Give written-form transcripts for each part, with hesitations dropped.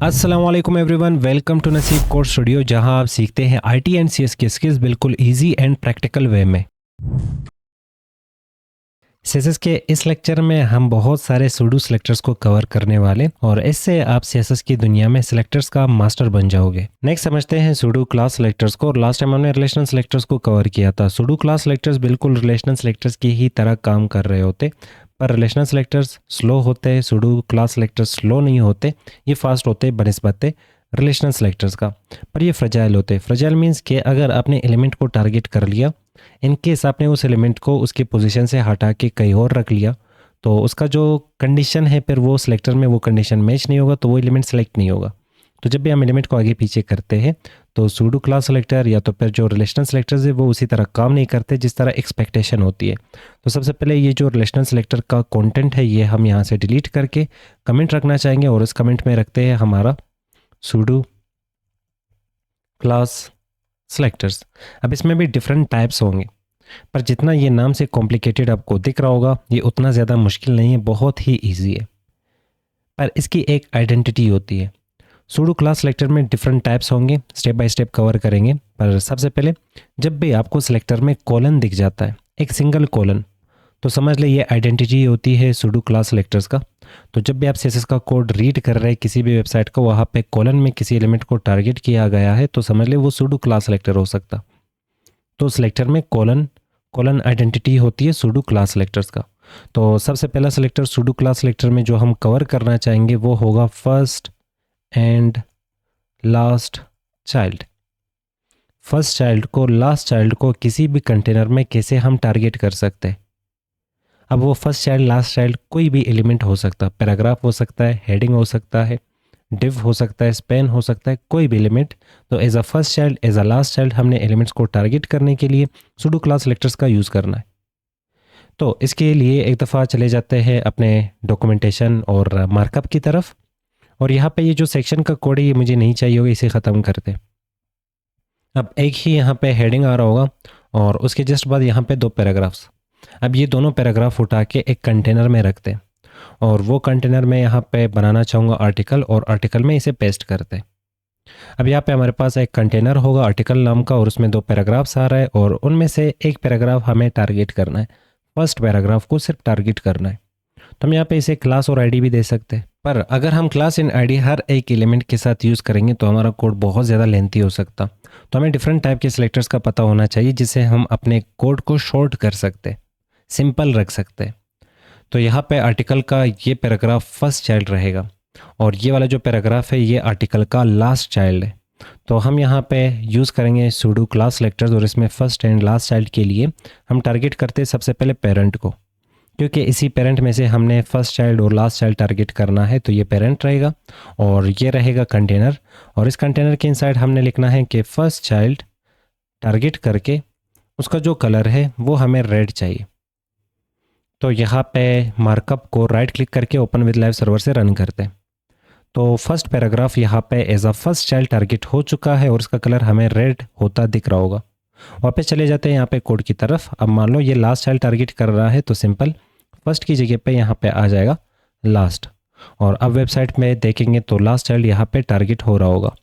अस्सलाम वालेकुम everyone, welcome to नसीब कोर्स स्टूडियो, जहां आप सीखते हैं आईटी एंड सीएस की स्किल्स बिल्कुल इजी एंड प्रैक्टिकल वे में। सीएसएस के इस लेक्चर में हम बहुत सारे सूडो सिलेक्टर्स को कवर करने वाले और इससे आप सीएसएस की दुनिया में सिलेक्टर्स का मास्टर बन जाओगे। नेक्स्ट समझते हैं सूडो क्लास सिलेक्टर्स को। लास्ट टाइम हमने रिलेशनल सिलेक्टर्स को कवर किया था। सूडो क्लास सिलेक्टर्स बिल्कुल रिलेशनल सिलेक्टर्स की ही तरह काम कर रहे होते, पर रिलेशनल सिलेक्टर्स स्लो होते हैं, सूडो क्लास सिलेक्टर्स स्लो नहीं होते, ये फास्ट होते बनिस्बत रिलेशनल सिलेक्टर्स का। पर ये फ्रेजाइल होते। फ्रेजाइल मीन्स कि अगर आपने एलिमेंट को टारगेट कर लिया, इन केस आपने उस एलिमेंट को उसकी पोजीशन से हटा के कहीं और रख लिया, तो उसका जो कंडीशन है फिर वो सिलेक्टर में वो कंडीशन मैच नहीं होगा, तो वो एलिमेंट सेलेक्ट नहीं होगा। तो जब भी हम एलिमेंट को आगे पीछे करते हैं तो सूडो क्लास सेलेक्टर या तो फिर जो रिलेशनल सेलेक्टर्स है वो उसी तरह काम नहीं करते जिस तरह एक्सपेक्टेशन होती है। तो सबसे पहले ये जो रिलेशनल सेलेक्टर का कंटेंट है ये हम यहाँ से डिलीट करके कमेंट रखना चाहेंगे और इस कमेंट में रखते हैं हमारा सूडो क्लास सेलेक्टर्स। अब इसमें भी डिफरेंट टाइप्स होंगे, पर जितना ये नाम से कॉम्प्लिकेटेड आपको दिख रहा होगा ये उतना ज़्यादा मुश्किल नहीं है, बहुत ही ईजी है। पर इसकी एक आइडेंटिटी होती है। सूडो क्लास सेलेक्टर में डिफरेंट टाइप्स होंगे, स्टेप बाय स्टेप कवर करेंगे। पर सबसे पहले जब भी आपको सेलेक्टर में कॉलन दिख जाता है, एक सिंगल कॉलन, तो समझ ले ये आइडेंटिटी होती है सूडो क्लास सेलेक्टर्स का। तो जब भी आप सीएसएस का कोड रीड कर रहे हैं किसी भी वेबसाइट को, वहाँ पे कॉलन में किसी एलिमेंट को टारगेट किया गया है, तो समझ ले वो सूडो क्लास सेलेक्टर हो सकता। तो सेलेक्टर में कॉलन आइडेंटिटी होती है सूडो क्लास सेलेक्टर्स का। तो सबसे पहला सेलेक्टर सूडो क्लास सेलेक्टर में जो हम कवर करना चाहेंगे वो होगा first and last child. First child को लास्ट चाइल्ड को किसी भी कंटेनर में कैसे हम टारगेट कर सकते हैं। अब वो फर्स्ट चाइल्ड लास्ट चाइल्ड कोई भी एलिमेंट हो सकता है, पैराग्राफ हो सकता है, हेडिंग हो सकता है, डिव हो सकता है, स्पैन हो सकता है, कोई भी एलिमेंट। तो as a first child as a last child हमने एलिमेंट्स को टारगेट करने के लिए सूडो क्लास सेलेक्टर्स का यूज़ करना है। तो इसके लिए एक दफ़ा चले जाते हैं अपने डॉक्यूमेंटेशन और मार्कअप की तरफ, और यहाँ पे ये जो सेक्शन का कोड है ये मुझे नहीं चाहिए होगा, इसे ख़त्म करते। अब एक ही यहाँ पे हेडिंग आ रहा होगा और उसके जस्ट बाद यहाँ पे दो पैराग्राफ्स। अब ये दोनों पैराग्राफ उठा के एक कंटेनर में रखते हैं और वो कंटेनर में यहाँ पे बनाना चाहूँगा आर्टिकल, और आर्टिकल में इसे पेस्ट करते हैं। अब यहाँ पे हमारे पास एक कंटेनर होगा आर्टिकल नाम का और उसमें दो पैराग्राफ्स आ रहा है और उनमें से एक पैराग्राफ हमें टारगेट करना है। फर्स्ट पैराग्राफ को सिर्फ टारगेट करना है। तो हम यहाँ पे इसे क्लास और आईडी भी दे सकते हैं, पर अगर हम क्लास इन आईडी हर एक एलिमेंट के साथ यूज़ करेंगे तो हमारा कोड बहुत ज़्यादा लेंथी हो सकता। तो हमें डिफरेंट टाइप के सिलेक्टर्स का पता होना चाहिए जिससे हम अपने कोड को शॉर्ट कर सकते, सिंपल रख सकते। तो यहाँ पे आर्टिकल का ये पैराग्राफ फर्स्ट चाइल्ड रहेगा और ये वाला जो पैराग्राफ है ये आर्टिकल का लास्ट चाइल्ड है। तो हम यहाँ पे यूज़ करेंगे सूडो क्लास सेलेक्टर्स और इसमें फर्स्ट एंड लास्ट चाइल्ड के लिए हम टारगेट करते हैं सबसे पहले पेरेंट को, क्योंकि इसी पेरेंट में से हमने फर्स्ट चाइल्ड और लास्ट चाइल्ड टारगेट करना है। तो ये पेरेंट रहेगा और ये रहेगा कंटेनर, और इस कंटेनर के इनसाइड हमने लिखना है कि फर्स्ट चाइल्ड टारगेट करके उसका जो कलर है वो हमें रेड चाहिए। तो यहाँ पे मार्कअप को राइट क्लिक करके ओपन विद लाइव सर्वर से रन करते हैं। तो फर्स्ट पैराग्राफ यहाँ पे as a first child target हो चुका है और इसका कलर हमें रेड होता दिख रहा होगा। वापस चले जाते हैं यहाँ पे कोड की तरफ। अब मान लो ये लास्ट चाइल्ड टारगेट कर रहा है तो सिंपल फर्स्ट की जगह पे यहाँ पे आ जाएगा लास्ट, और अब वेबसाइट में देखेंगे तो लास्ट चाइल्ड यहाँ पे टारगेट हो रहा होगा।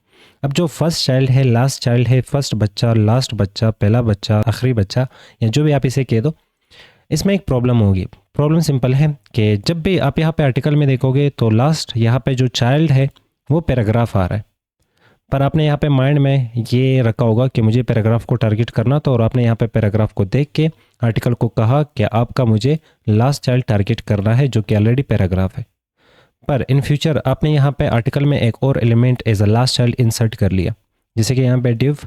अब जो फर्स्ट चाइल्ड है, लास्ट चाइल्ड है, फर्स्ट बच्चा, लास्ट बच्चा, पहला बच्चा, आखिरी बच्चा, या जो भी आप इसे कह दो, इसमें एक प्रॉब्लम होगी। प्रॉब्लम सिंपल है कि जब भी आप यहाँ पे आर्टिकल में देखोगे तो लास्ट यहाँ पे जो चाइल्ड है वो पैराग्राफ आ रहा है, पर आपने यहाँ पे माइंड में ये रखा होगा कि मुझे पैराग्राफ को टारगेट करना था और आपने यहाँ पे पैराग्राफ को देख के आर्टिकल को कहा कि आपका मुझे लास्ट चाइल्ड टारगेट करना है जो कि ऑलरेडी पैराग्राफ है। पर इन फ्यूचर आपने यहाँ पे आर्टिकल में एक और element as a last child insert कर लिया, जैसे कि यहाँ पे डिव,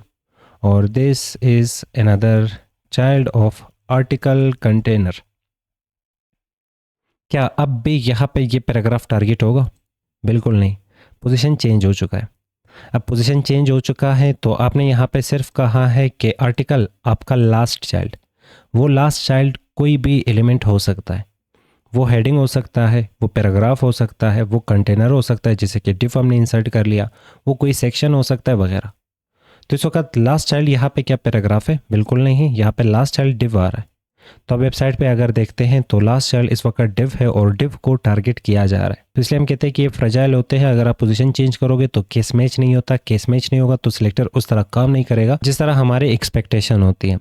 और this is another child of article container. क्या अब भी यहाँ पे ये पैराग्राफ टारगेट होगा? बिल्कुल नहीं, पोजीशन चेंज हो चुका है। अब पोजीशन चेंज हो चुका है तो आपने यहाँ पे सिर्फ कहा है कि आर्टिकल आपका लास्ट चाइल्ड, वो लास्ट चाइल्ड कोई भी एलिमेंट हो सकता है, वो हेडिंग हो सकता है, वो पैराग्राफ हो सकता है, वो कंटेनर हो सकता है जैसे कि डिव हमने इंसर्ट कर लिया, वो कोई सेक्शन हो सकता है वगैरह। तो इस वक्त लास्ट चाइल्ड यहाँ पे क्या पैराग्राफ है? बिल्कुल नहीं, यहाँ पे लास्ट चाइल्ड डिव आ रहा है। तो अब वेबसाइट पे अगर देखते हैं तो लास्ट चाइल्ड इस वक्त डिव है और डिव को टारगेट किया जा रहा है, तो इसलिए हम कहते हैं कि ये फ्रेजाइल होते हैं। अगर आप पोजीशन चेंज करोगे तो केस मैच नहीं होता, केस मैच नहीं होगा तो सिलेक्टर उस तरह काम नहीं करेगा जिस तरह हमारी एक्सपेक्टेशन होती है।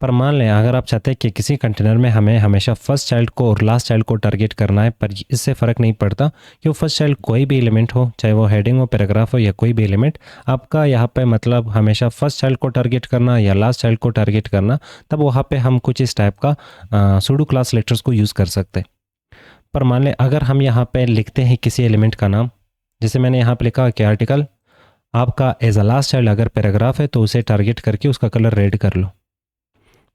पर मान लें अगर आप चाहते हैं कि किसी कंटेनर में हमें हमेशा फर्स्ट चाइल्ड को और लास्ट चाइल्ड को टारगेट करना है, पर इससे फ़र्क नहीं पड़ता कि वो फर्स्ट चाइल्ड कोई भी एलिमेंट हो, चाहे वो हेडिंग हो, पैराग्राफ हो या कोई भी एलिमेंट, आपका यहाँ पे मतलब हमेशा फर्स्ट चाइल्ड को टारगेट करना या लास्ट चाइल्ड को टारगेट करना, तब वहाँ पे हम कुछ इस टाइप का सूडो क्लास सिलेक्टर्स को यूज़ कर सकते हैं। पर मान लें अगर हम यहाँ पे लिखते हैं किसी एलिमेंट का नाम, जैसे मैंने यहाँ पे लिखा कि आर्टिकल आपका एज अ लास्ट चाइल्ड अगर पैराग्राफ है तो उसे टारगेट करके उसका कलर रेड कर लो।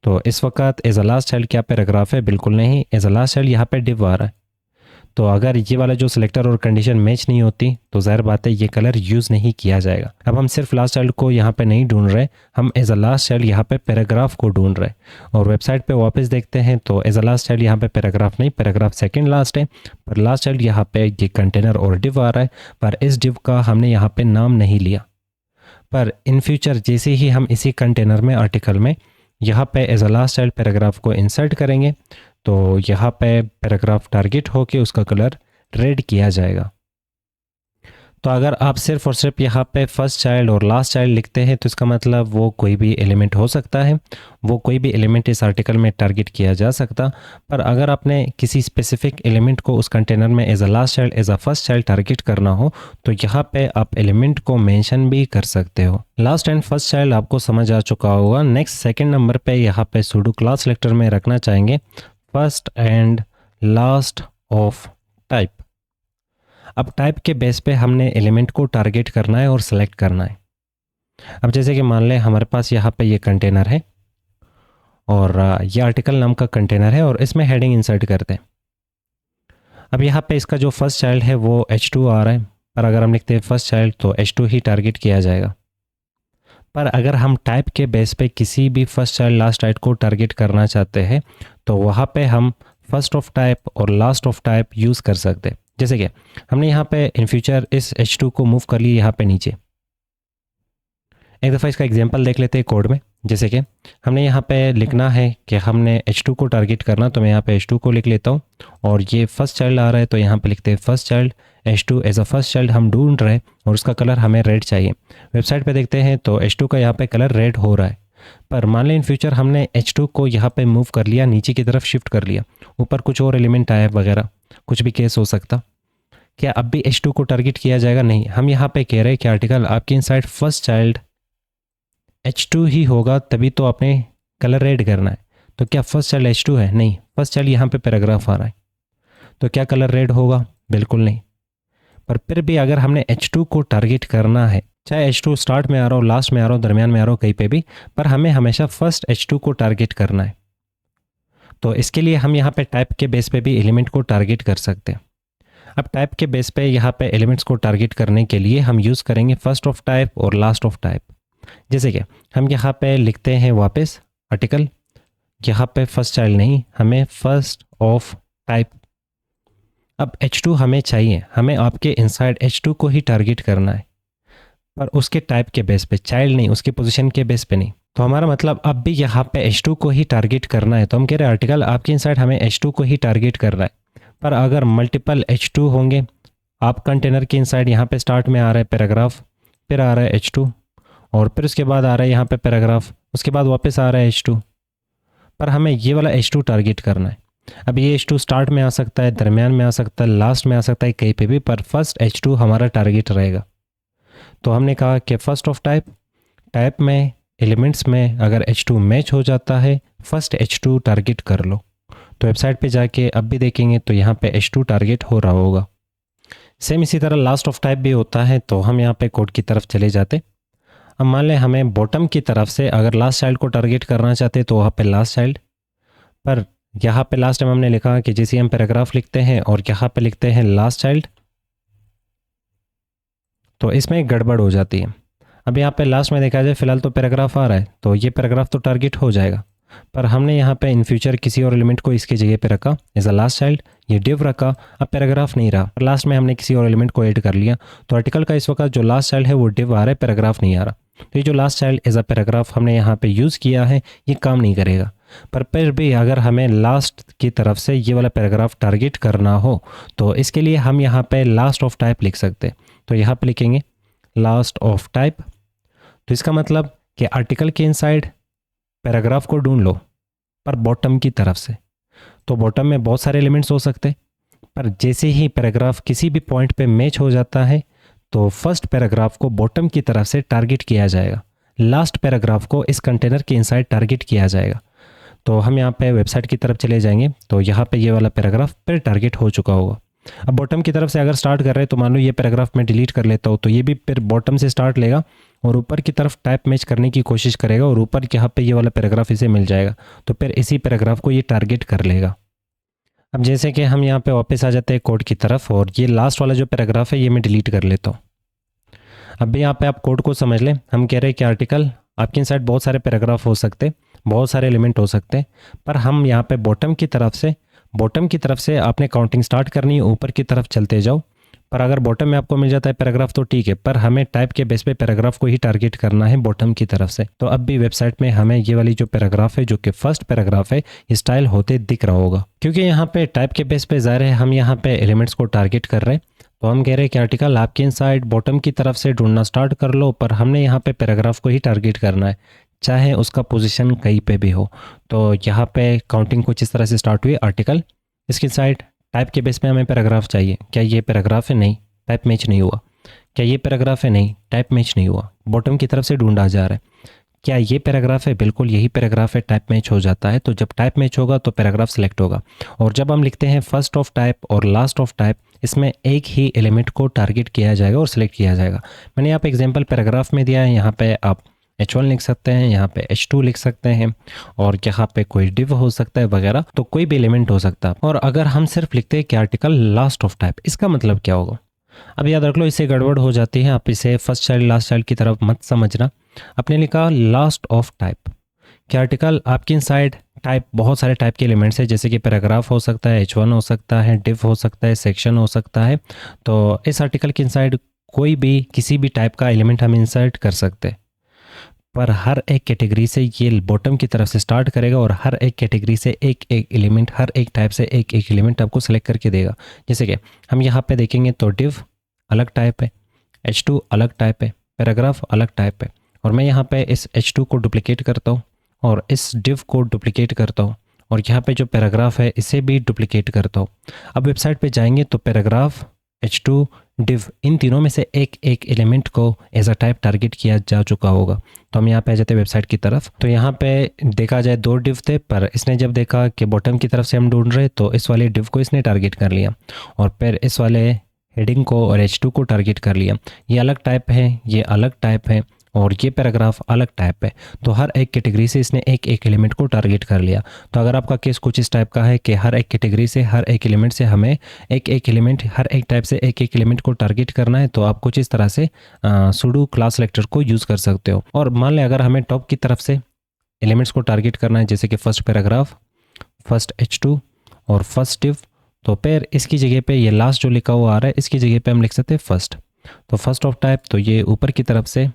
तो इस वक्त एज अ लास्ट चाइल्ड क्या पैराग्राफ है? बिल्कुल नहीं, एज अ लास्ट चाइल्ड यहाँ पे डिव आ रहा है। तो अगर ये वाला जो सिलेक्टर और कंडीशन मैच नहीं होती तो ज़ाहिर बात है ये कलर यूज़ नहीं किया जाएगा। अब हम सिर्फ लास्ट चाइल्ड को यहाँ पे नहीं ढूंढ रहे, हम एज अ लास्ट चाइल्ड यहाँ पे पैराग्राफ को ढूंढ रहे। और वेबसाइट पे वापस देखते हैं तो एज अ लास्ट चाइल्ड यहाँ पे पैराग्राफ नहीं, पैराग्राफ सेकंड लास्ट है, पर लास्ट चाइल्ड यहाँ पे ये कंटेनर और डिव आ रहा है, पर इस डिव का हमने यहाँ पे नाम नहीं लिया। पर इन फ्यूचर जैसे ही हम इसी कंटेनर में आर्टिकल में यहाँ पे as a last child paragraph को इंसर्ट करेंगे तो यहाँ पे पैराग्राफ टारगेट होके उसका कलर रेड किया जाएगा। तो अगर आप सिर्फ और सिर्फ यहाँ पे फर्स्ट चाइल्ड और लास्ट चाइल्ड लिखते हैं तो इसका मतलब वो कोई भी एलिमेंट हो सकता है, वो कोई भी एलिमेंट इस आर्टिकल में टारगेट किया जा सकता। पर अगर आपने किसी स्पेसिफिक एलिमेंट को उस कंटेनर में as a last child as a first child target करना हो तो यहाँ पे आप एलिमेंट को मेंशन भी कर सकते हो। लास्ट एंड फर्स्ट चाइल्ड आपको समझ आ चुका होगा। नेक्स्ट सेकेंड नंबर पे यहाँ पे सूडो क्लास सिलेक्टर में रखना चाहेंगे first and last of type. अब टाइप के बेस पे हमने एलिमेंट को टारगेट करना है और सेलेक्ट करना है। अब जैसे कि मान लें हमारे पास यहाँ पे ये कंटेनर है और ये आर्टिकल नाम का कंटेनर है और इसमें हेडिंग इंसर्ट करते हैं। अब यहाँ पे इसका जो फर्स्ट चाइल्ड है वो H2 आ रहा है, पर अगर हम लिखते हैं फर्स्ट चाइल्ड तो H2 ही टारगेट किया जाएगा। पर अगर हम टाइप के बेस पे किसी भी फर्स्ट चाइल्ड लास्ट चाइल्ड को टारगेट करना चाहते हैं तो वहाँ पे हम फर्स्ट ऑफ टाइप और लास्ट ऑफ टाइप यूज़ कर सकते हैं। जैसे कि हमने यहाँ पे इन फ्यूचर इस H2 को मूव कर लिया यहाँ पे नीचे। एक दफ़ा इसका एग्जांपल देख लेते हैं कोड में। जैसे कि हमने यहाँ पे लिखना है कि हमने H2 को टारगेट करना, तो मैं यहाँ पे H2 को लिख लेता हूँ और ये फर्स्ट चाइल्ड आ रहा है तो यहाँ पे लिखते हैं first child H2 as a first child हम ढूंढ रहे हैं और उसका कलर हमें रेड चाहिए। वेबसाइट पे देखते हैं तो H2 का यहाँ पे कलर रेड हो रहा है। पर मान लें इन फ्यूचर हमने H2 को यहाँ पे मूव कर लिया, नीचे की तरफ शिफ्ट कर लिया, ऊपर कुछ और एलिमेंट आया वगैरह, कुछ भी केस हो सकता, क्या अब भी H2 को टारगेट किया जाएगा? नहीं। हम यहाँ पे कह रहे हैं कि आर्टिकल आपके इनसाइड फर्स्ट चाइल्ड H2 ही होगा, तभी तो आपने कलर रेड करना है। तो क्या फर्स्ट चाइल्ड H2 है? नहीं। फर्स्ट चाइल्ड यहाँ पे पैराग्राफ आ रहा है, तो क्या कलर रेड होगा? बिल्कुल नहीं। पर फिर भी अगर हमने H2 को टारगेट करना है, चाहे H2 स्टार्ट में आ रहा हो, लास्ट में आ रहा हो, दरमियान में आ रहा हो, कहीं पे भी, पर हमें हमेशा फर्स्ट H2 को टारगेट करना है। तो इसके लिए हम यहाँ पे टाइप के बेस पे भी एलिमेंट को टारगेट कर सकते हैं। अब टाइप के बेस पे यहाँ पे एलिमेंट्स को टारगेट करने के लिए हम यूज़ करेंगे फर्स्ट ऑफ टाइप और लास्ट ऑफ टाइप। जैसे कि हम यहाँ पे लिखते हैं वापस आर्टिकल, यहाँ पे फर्स्ट चाइल्ड नहीं, हमें फर्स्ट ऑफ टाइप। अब H2 हमें चाहिए, हमें आपके इनसाइड H2 को ही टारगेट करना है, पर उसके टाइप के बेस पे, चाइल्ड नहीं, उसके पोजीशन के बेस पे नहीं। तो हमारा मतलब अब भी यहाँ पे H2 को ही टारगेट करना है। तो हम कह रहे हैं आर्टिकल आपके इनसाइड हमें H2 को ही टारगेट करना है। पर अगर मल्टीपल H2 होंगे, आप कंटेनर के इनसाइड यहाँ पे स्टार्ट में आ रहा है पैराग्राफ, फिर आ रहा है H2 और फिर उसके बाद आ रहा है यहाँ पे पैराग्राफ, उसके बाद वापस आ रहा है H2, पर हमें ये वाला H2 टारगेट करना है। अब ये H2 स्टार्ट में आ सकता है, दरमियान में आ सकता है, लास्ट में आ सकता है, कहीं पे भी, पर फर्स्ट H2 हमारा टारगेट रहेगा। तो हमने कहा कि फर्स्ट ऑफ टाइप, टाइप में एलिमेंट्स में अगर H2 मैच हो जाता है, फर्स्ट H2 टारगेट कर लो। तो वेबसाइट पे जाके अब भी देखेंगे तो यहाँ पे H2 टारगेट हो रहा होगा। सेम इसी तरह लास्ट ऑफ टाइप भी होता है। तो हम यहाँ पे कोड की तरफ चले जाते। अब मान लें हमें बॉटम की तरफ से अगर लास्ट चाइल्ड को टारगेट करना चाहते तो वहाँ पे लास्ट चाइल्ड, पर यहाँ पे लास्ट टाइम हमने लिखा कि जैसे हम पैराग्राफ लिखते हैं और यहाँ पे लिखते हैं लास्ट चाइल्ड, तो इसमें गड़बड़ हो जाती है। अब यहाँ पे लास्ट में देखा जाए फिलहाल तो पैराग्राफ आ रहा है, तो ये पैराग्राफ तो टारगेट हो जाएगा, पर हमने यहाँ पे इन फ्यूचर किसी और एलिमेंट को इसकी जगह पे रखा एज अ लास्ट चाइल्ड, ये डिव रखा, अब पैराग्राफ नहीं रहा, पर लास्ट में हमने किसी और एलिमेंट को ऐड कर लिया। तो आर्टिकल का इस वक्त जो लास्ट चाइल्ड है वो डिव आ रहा है, पैराग्राफ नहीं आ रहा। तो ये जो last child as a paragraph हमने यहाँ पे यूज़ किया है ये काम नहीं करेगा। पर फिर भी अगर हमें लास्ट की तरफ से ये वाला पैराग्राफ टारगेट करना हो तो इसके लिए हम यहाँ पे लास्ट ऑफ टाइप लिख सकते हैं। तो यहाँ पे लिखेंगे लास्ट ऑफ टाइप। तो इसका मतलब कि आर्टिकल के इनसाइड पैराग्राफ को ढूंढ लो पर बॉटम की तरफ से। तो बॉटम में बहुत सारे एलिमेंट्स हो सकते हैं, पर जैसे ही पैराग्राफ किसी भी पॉइंट पे मैच हो जाता है तो फर्स्ट पैराग्राफ को बॉटम की तरफ से टारगेट किया जाएगा, लास्ट पैराग्राफ को इस कंटेनर के इनसाइड टारगेट किया जाएगा। तो हम यहाँ पे वेबसाइट की तरफ चले जाएंगे तो यहाँ पे ये वाला पैराग्राफ फिर टारगेट हो चुका होगा। अब बॉटम की तरफ से अगर स्टार्ट कर रहे हैं तो मान लो ये पैराग्राफ मैं डिलीट कर लेता हूँ तो ये भी फिर बॉटम से स्टार्ट लेगा और ऊपर की तरफ टाइप मैच करने की कोशिश करेगा और ऊपर यहाँ पे ये वाला पैराग्राफ इसे मिल जाएगा, तो फिर इसी पैराग्राफ को ये टारगेट कर लेगा। अब जैसे कि हम यहाँ पे वापस आ जाते हैं कोड की तरफ और ये लास्ट वाला जो पैराग्राफ है ये मैं डिलीट कर लेता हूँ। अब भी यहाँ पे आप कोड को समझ लें। हम कह रहे हैं कि आर्टिकल आपके इनसाइड बहुत सारे पैराग्राफ हो सकते, बहुत सारे एलिमेंट हो सकते हैं, पर हम यहाँ पे बॉटम की तरफ से आपने काउंटिंग स्टार्ट करनी है, ऊपर की तरफ चलते जाओ। पर अगर बॉटम में आपको मिल जाता है पैराग्राफ तो ठीक है, पर हमें टाइप के बेस पे पैराग्राफ को ही टारगेट करना है बॉटम की तरफ से। तो अब भी वेबसाइट में हमें ये वाली जो पैराग्राफ है जो कि फर्स्ट पैराग्राफ है स्टाइल होते दिख रहा होगा, क्योंकि यहाँ पे टाइप के बेस पे ज़ाहिर है हम यहाँ पे एलिमेंट्स को टारगेट कर रहे हैं। तो हम कह रहे हैं कि आर्टिकल आपके इनसाइड बॉटम की तरफ से ढूंढना स्टार्ट कर लो, पर हमने यहाँ पे पैराग्राफ को ही टारगेट करना है, चाहे उसका पोजीशन कहीं पे भी हो। तो यहाँ पे काउंटिंग कुछ इस तरह से स्टार्ट हुई। आर्टिकल इसके साइड टाइप के बेस पे हमें पैराग्राफ चाहिए। क्या ये पैराग्राफ है? नहीं, टाइप मैच नहीं हुआ। क्या ये पैराग्राफ है? नहीं, टाइप मैच नहीं हुआ। बॉटम की तरफ से ढूंढा जा रहा है। क्या ये पैराग्राफ है? बिल्कुल यही पैराग्राफ है, टाइप मैच हो जाता है। तो जब टाइप मैच होगा तो पैराग्राफ सेलेक्ट होगा। और जब हम लिखते हैं फर्स्ट ऑफ टाइप और लास्ट ऑफ टाइप, इसमें एक ही एलिमेंट को टारगेट किया जाएगा और सिलेक्ट किया जाएगा। मैंने यहाँ पे एग्जांपल पैराग्राफ में दिया है, यहाँ पे आप H1 लिख सकते हैं, यहाँ पे H2 लिख सकते हैं, और यहाँ पे कोई डिव हो सकता है वगैरह, तो कोई भी एलिमेंट हो सकता है। और अगर हम सिर्फ लिखते हैं कि आर्टिकल लास्ट ऑफ टाइप, इसका मतलब क्या होगा? अब याद रख लो, इससे गड़बड़ हो जाती है। आप इसे फर्स्ट चाइल्ड लास्ट चाइल्ड की तरफ मत समझना। आपने लिखा लास्ट ऑफ टाइप कि आर्टिकल आपके इनसाइड टाइप बहुत सारे टाइप के एलिमेंट्स है, जैसे कि पैराग्राफ हो सकता है, H1 हो सकता है, डिव हो सकता है, सेक्शन हो सकता है। तो इस आर्टिकल के इनसाइड कोई भी किसी भी टाइप का एलिमेंट हम इंसर्ट कर सकते हैं, पर हर एक कैटेगरी से ये बॉटम की तरफ से स्टार्ट करेगा और हर एक कैटेगरी से एक एक एलिमेंट, हर एक टाइप से एक एक एलिमेंट आपको सेलेक्ट करके देगा। जैसे कि हम यहाँ पे देखेंगे तो डिव अलग टाइप है, H2 अलग टाइप है, पैराग्राफ अलग टाइप है। और मैं यहाँ पे इस H2 को डुप्लीकेट करता हूँ और इस डिव को डुप्लीकेट करता हूँ, और यहाँ पे जो पैराग्राफ है इसे भी डुप्लीकेट करता हूँ। अब वेबसाइट पे जाएंगे तो पैराग्राफ, H2, डिव, इन तीनों में से एक एक एलिमेंट को एज अ टाइप टारगेट किया जा चुका होगा। तो हम यहाँ पे आ जाते हैं वेबसाइट की तरफ। तो यहाँ पे देखा जाए 2 डिव थे, पर इसने जब देखा कि बॉटम की तरफ से हम ढूंढ रहे तो इस वाले डिव को इसने टारगेट कर लिया, और फिर इस वाले हेडिंग को और H2 को टारगेट कर लिया। ये अलग टाइप है, ये अलग टाइप है, और ये पैराग्राफ अलग टाइप है। तो हर एक कैटेगरी से इसने एक एक एलिमेंट को टारगेट कर लिया। तो अगर आपका केस कुछ इस टाइप का है कि हर एक कैटेगरी से, हर एक एलिमेंट से हमें एक एक एलिमेंट, हर एक टाइप से एक एक एलिमेंट को टारगेट करना है, तो आप कुछ इस तरह से सुडो क्लास सेलेक्टर को यूज़ कर सकते हो। और मान लें अगर हमें टॉप की तरफ से एलिमेंट्स को टारगेट करना है, जैसे कि फर्स्ट पैराग्राफ, फर्स्ट H2 और फर्स्ट डिव, तो फिर इसकी जगह पे ये लास्ट जो लिखा हुआ आ रहा है इसकी जगह पे हम लिख सकते हैं फर्स्ट। तो फर्स्ट ऑफ टाइप, तो ये ऊपर की तरफ से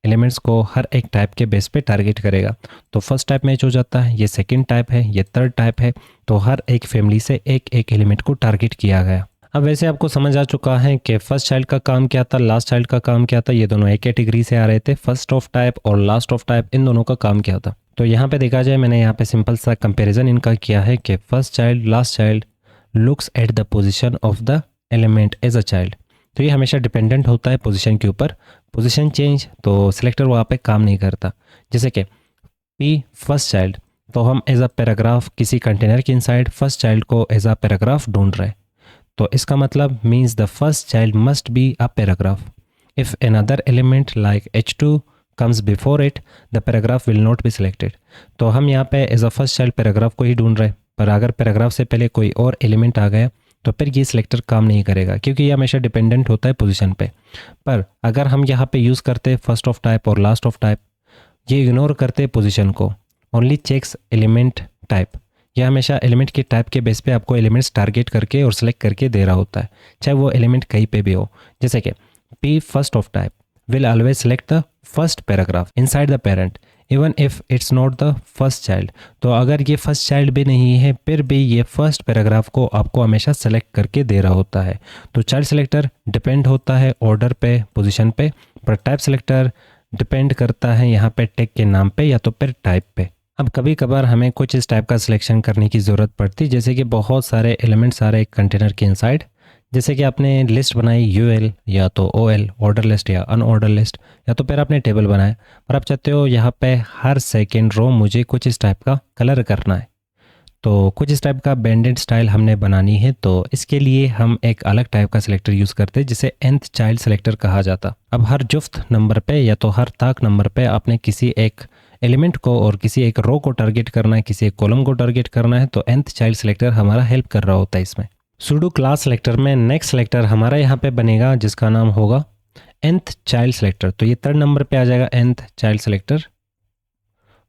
एलिमेंट्स को हर एक टाइप के बेस पे टारगेट करेगा। तो फर्स्ट टाइप मैच हो जाता है, ये सेकंड टाइप है, ये थर्ड टाइप है। तो हर एक फैमिली से एक एक एलिमेंट को टारगेट किया गया। अब वैसे आपको समझ आ चुका है कि फर्स्ट चाइल्ड का काम क्या था, लास्ट चाइल्ड का काम क्या था। ये दोनों एक कैटेगरी से आ रहे थे, फर्स्ट ऑफ टाइप और लास्ट ऑफ टाइप, इन दोनों का काम क्या था। तो यहाँ पे देखा जाए, मैंने यहाँ पे सिंपल सा कंपेरिजन इनका किया है कि first child, last child looks at the position of the element as a child. तो ये हमेशा डिपेंडेंट होता है पोजीशन के ऊपर। पोजीशन चेंज तो सिलेक्टर वहाँ पे काम नहीं करता। जैसे कि पी फर्स्ट चाइल्ड, तो हम एज अ पैराग्राफ किसी कंटेनर के इनसाइड फर्स्ट चाइल्ड को एज अ पैराग्राफ ढूंढ रहे हैं, तो इसका मतलब means the first child must be a paragraph. If another element like H2 comes before it, the paragraph will not be selected. तो हम यहाँ पे as a first child paragraph को ही ढूंढ रहे हैं, पर अगर पैराग्राफ से पहले कोई और एलिमेंट आ गया तो फिर ये सिलेक्टर काम नहीं करेगा, क्योंकि ये हमेशा डिपेंडेंट होता है पोजीशन पे। पर अगर हम यहाँ पे यूज़ करते हैं फर्स्ट ऑफ टाइप और लास्ट ऑफ टाइप, ये इग्नोर करते हैं पोजीशन को, ओनली चेक्स एलिमेंट टाइप। यह हमेशा एलिमेंट के टाइप के बेस पे आपको एलिमेंट्स टारगेट करके और सेलेक्ट करके दे रहा होता है, चाहे वो एलिमेंट कहीं पे भी हो। जैसे कि P first of type will always select the first paragraph inside the parent even if it's not the first child. तो अगर ये फर्स्ट चाइल्ड भी नहीं है फिर भी ये फर्स्ट पैराग्राफ को आपको हमेशा सेलेक्ट करके दे रहा होता है। तो चाइल्ड सेलेक्टर डिपेंड होता है ऑर्डर पे, पोजीशन पे, पर टाइप सेलेक्टर डिपेंड करता है यहाँ पे टैग के नाम पे या तो फिर टाइप पे। अब कभी कभार हमें कुछ इस टाइप का सिलेक्शन करने की ज़रूरत पड़ती, जैसे कि बहुत सारे एलिमेंट्स आ रहे एक कंटेनर के इनसाइड। जैसे कि आपने लिस्ट बनाई यूएल या तो ओएल, ऑर्डर लिस्ट या अनऑर्डर लिस्ट, या तो फिर आपने टेबल बनाया, पर आप चाहते हो यहाँ पे हर सेकेंड रो मुझे कुछ इस टाइप का कलर करना है, तो कुछ इस टाइप का बैंडेड स्टाइल हमने बनानी है। तो इसके लिए हम एक अलग टाइप का सिलेक्टर यूज़ करते हैं जिसे nth चाइल्ड सिलेक्टर कहा जाता। अब हर जुफ्त नंबर पे या तो हर ताक नंबर पे आपने किसी एक एलिमेंट को और किसी एक रो को टारगेट करना है, किसी एक कॉलम को टारगेट करना है, तो nth चाइल्ड सिलेक्टर हमारा हेल्प कर रहा होता है इसमें। सुडो क्लास सेलेक्टर में नेक्स्ट सेलेक्टर हमारा यहाँ पे बनेगा जिसका नाम होगा nth चाइल्ड सेलेक्टर। तो ये 3rd नंबर पे आ जाएगा nth चाइल्ड सेलेक्टर।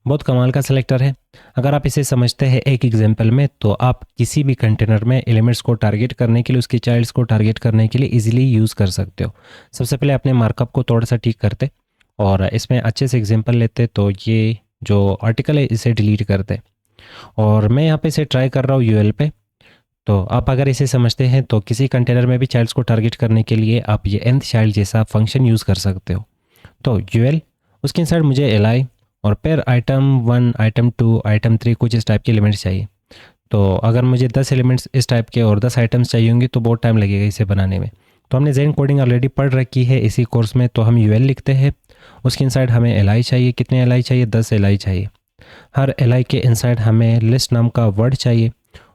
बहुत कमाल का सेलेक्टर है। अगर आप इसे समझते हैं एक एग्जांपल में, तो आप किसी भी कंटेनर में एलिमेंट्स को टारगेट करने के लिए, उसकी चाइल्ड्स को टारगेट करने के लिए इजीली यूज़ कर सकते हो। सबसे पहले अपने मार्कअप को थोड़ा सा ठीक करते और इसमें अच्छे से एग्जांपल लेते। तो ये जो आर्टिकल है इसे डिलीट करते और मैं यहाँ पे इसे ट्राई कर रहा हूँ यूएल पे। तो आप अगर इसे समझते हैं तो किसी कंटेनर में भी चाइल्ड्स को टारगेट करने के लिए आप ये nth चाइल्ड जैसा फंक्शन यूज़ कर सकते हो। तो यूएल, उसके इनसाइड मुझे एल और फिर आइटम 1, आइटम 2, आइटम 3 कुछ इस टाइप के एलिमेंट्स चाहिए। तो अगर मुझे 10 एलिमेंट्स इस टाइप के और 10 आइटम्स चाहिए होंगे तो बहुत टाइम लगेगा इसे बनाने में। तो हमने जेन कोडिंग ऑलरेडी पढ़ रखी है इसी कोर्स में, तो हम यूएल लिखते हैं। उसके इनसाइड हमें एल चाहिए। कितने एल चाहिए? 10 एल चाहिए। हर एल के इनसाइड हमें लिस्ट नाम का वर्ड चाहिए।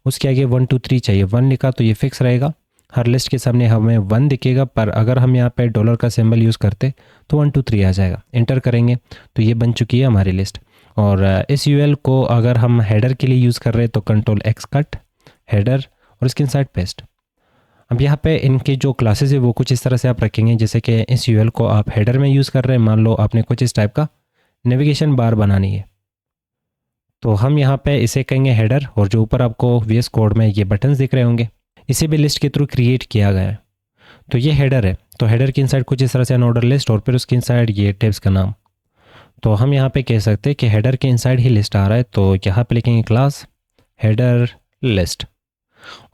उसके आगे 1 2 3 चाहिए। 1 लिखा तो ये फिक्स रहेगा, हर लिस्ट के सामने हमें 1 दिखेगा। पर अगर हम यहाँ पे डॉलर का सिंबल यूज़ करते तो 1 2 3 आ जाएगा। इंटर करेंगे तो ये बन चुकी है हमारी लिस्ट। और इस यूएल को अगर हम हेडर के लिए यूज़ कर रहे हैं तो कंट्रोल एक्स कट हेडर और इसके इनसाइड पेस्ट। अब यहाँ पे इनके जो क्लासेस है वो कुछ इस तरह से आप रखेंगे, जैसे कि इस यूएल को आप हेडर में यूज़ कर रहे हैं। मान लो आपने कुछ इस टाइप का नेविगेशन बार बनानी है, तो हम यहाँ पे इसे कहेंगे हेडर। और जो ऊपर आपको वीएस कोड में ये बटन्स दिख रहे होंगे, इसे भी लिस्ट के थ्रू क्रिएट किया गया है। तो ये हेडर है। तो हेडर के इनसाइड कुछ इस तरह से अनऑर्डर लिस्ट और फिर उसके इनसाइड ये टेब्स का नाम। तो हम यहाँ पे कह सकते हैं कि हेडर के इनसाइड ही लिस्ट आ रहा है, तो यहाँ पे लिखेंगे क्लास हेडर लिस्ट।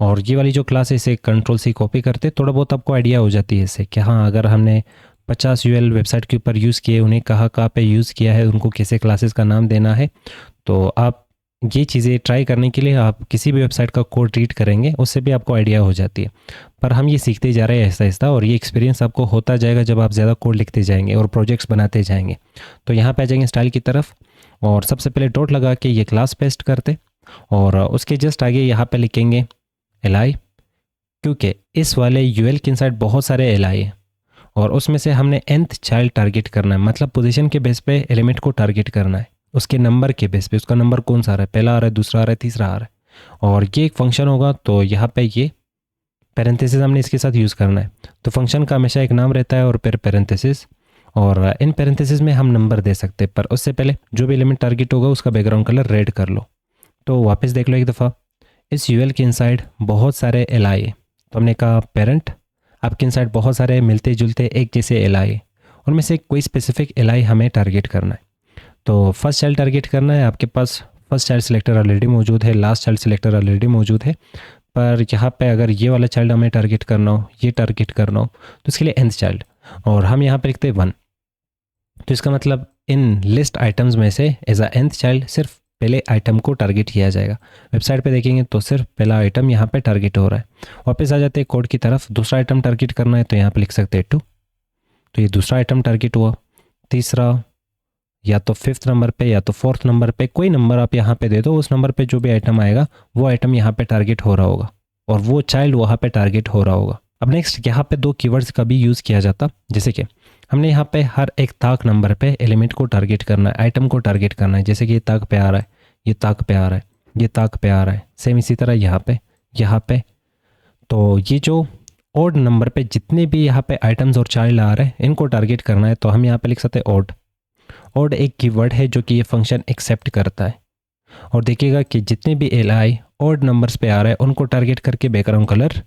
और ये वाली जो क्लास है इसे कंट्रोल सी कॉपी करते, थोड़ा बहुत आपको आइडिया हो जाती है इससे कि हाँ, अगर हमने 50 यूएल वेबसाइट के ऊपर यूज़ किए, उन्हें कहाँ पे यूज़ किया है, उनको कैसे क्लासेस का नाम देना है। तो आप ये चीज़ें ट्राई करने के लिए आप किसी भी वेबसाइट का कोड रीड करेंगे, उससे भी आपको आइडिया हो जाती है। पर हम ये सीखते जा रहे हैं आहिस्ता आहिस्ता, और ये एक्सपीरियंस आपको होता जाएगा जब आप ज़्यादा कोड लिखते जाएंगे और प्रोजेक्ट्स बनाते जाएंगे। तो यहाँ पे आ जाएंगे स्टाइल की तरफ और सबसे पहले डॉट लगा के ये क्लास पेस्ट करते और उसके जस्ट आगे यहाँ पे लिखेंगे एल, क्योंकि इस वाले यूएल के इनसाइड बहुत सारे एल है और उसमें से हमने nth चाइल्ड टारगेट करना है, मतलब पोजीशन के बेस पे एलिमेंट को टारगेट करना है, उसके नंबर के बेस पे। उसका नंबर कौन सा आ रहा है, पहला आ रहा है, दूसरा आ रहा है, तीसरा आ रहा है। और ये एक फंक्शन होगा, तो यहाँ पे ये पैरेंथेसिस हमने इसके साथ यूज़ करना है। तो फंक्शन का हमेशा एक नाम रहता है और फिर पैरेंथेसिस, और इन पैरेंथेसिस में हम नंबर दे सकते हैं। पर उससे पहले जो भी एलिमेंट टारगेट होगा उसका बैकग्राउंड कलर रेड कर लो। तो वापस देख लो एक दफ़ा, इस यूएल के इनसाइड बहुत सारे एल आई। तो हमने कहा पेरेंट, आपके इनसाइड बहुत सारे मिलते जुलते एक जैसे एल आई, उनमें से कोई स्पेसिफिक एल आई हमें टारगेट करना है। तो फर्स्ट चाइल्ड टारगेट करना है। आपके पास फर्स्ट चाइल्ड सिलेक्टर ऑलरेडी मौजूद है, लास्ट चाइल्ड सिलेक्टर ऑलरेडी मौजूद है। पर यहाँ पे अगर ये वाला चाइल्ड हमें टारगेट करना हो, ये टारगेट करना हो, तो इसके लिए nth चाइल्ड, और हम यहाँ पे लिखते हैं 1। तो इसका मतलब इन लिस्ट आइटम्स में से एज अ nth चाइल्ड सिर्फ पहले आइटम को टारगेट किया जाएगा। वेबसाइट पे देखेंगे तो सिर्फ पहला आइटम यहाँ पे टारगेट हो रहा है। वापस आ जाते हैं कोड की तरफ, दूसरा आइटम टारगेट करना है तो यहाँ पे लिख सकते हैं 2। तो ये दूसरा आइटम टारगेट हुआ। तीसरा या तो 5th नंबर पे या तो 4th नंबर पे, कोई नंबर आप यहाँ पे दे दो, उस नंबर पे जो भी आइटम आएगा वो आइटम यहाँ पे टारगेट हो रहा होगा और वो चाइल्ड वहाँ पे टारगेट हो रहा होगा। अब नेक्स्ट यहाँ पे 2 कीवर्ड्स का भी यूज़ किया जाता, जैसे कि हमने यहाँ पे हर एक ताक नंबर पे एलिमेंट को टारगेट करना है, आइटम को टारगेट करना है। जैसे कि ये ताक पे आ रहा है, ये ताक पे आ रहा है, ये ताक पे आ रहा है, सेम इसी तरह यहाँ पे। तो ये जो ऑड नंबर पे जितने भी यहाँ पे आइटम्स और चाइल्ड आ रहे हैं इनको टारगेट करना है, तो हम यहाँ पे लिख सकते हैं ऑड। ऑड एक कीवर्ड है जो कि ये फंक्शन एक्सेप्ट करता है, और देखिएगा कि जितने भी एल आई ऑड नंबर्स पे आ रहा है उनको टारगेट करके बैकग्राउंड कलर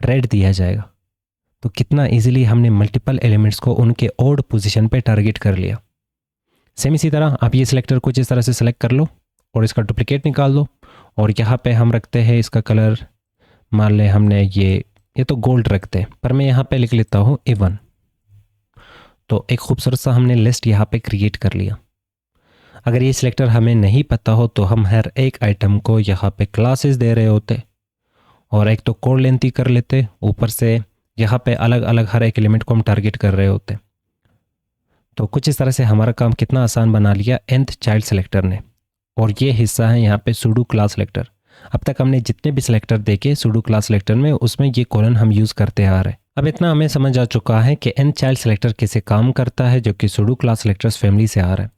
रेड दिया जाएगा। तो कितना इजीली हमने मल्टीपल एलिमेंट्स को उनके ऑड पोजीशन पे टारगेट कर लिया। सेम इसी तरह आप ये सिलेक्टर कुछ इस तरह से सेलेक्ट कर लो और इसका डुप्लीकेट निकाल दो, और यहाँ पे हम रखते हैं इसका कलर, मान लें हमने ये तो गोल्ड रखते हैं, पर मैं यहाँ पे लिख लेता हूँ A1। तो एक खूबसूरत सा हमने लिस्ट यहाँ पे क्रिएट कर लिया। अगर ये सिलेक्टर हमें नहीं पता हो तो हम हर एक आइटम को यहाँ पे क्लासेस दे रहे होते और एक तो कोड लेंथी कर लेते, ऊपर से यहाँ पे अलग अलग हर एक एलिमेंट को हम टारगेट कर रहे होते। तो कुछ इस तरह से हमारा काम कितना आसान बना लिया nth चाइल्ड सिलेक्टर ने। और ये हिस्सा है यहाँ पे सुडो क्लास सिलेक्टर। अब तक हमने जितने भी सिलेक्टर देखे सुडो क्लास सिलेक्टर में, उसमें ये कॉलन हम यूज़ करते आ रहे हैं। अब इतना हमें समझ आ चुका है कि nth चाइल्ड सिलेक्टर कैसे काम करता है, जो कि सुडो क्लास सिलेक्टर्स फैमिली से आ रहा है।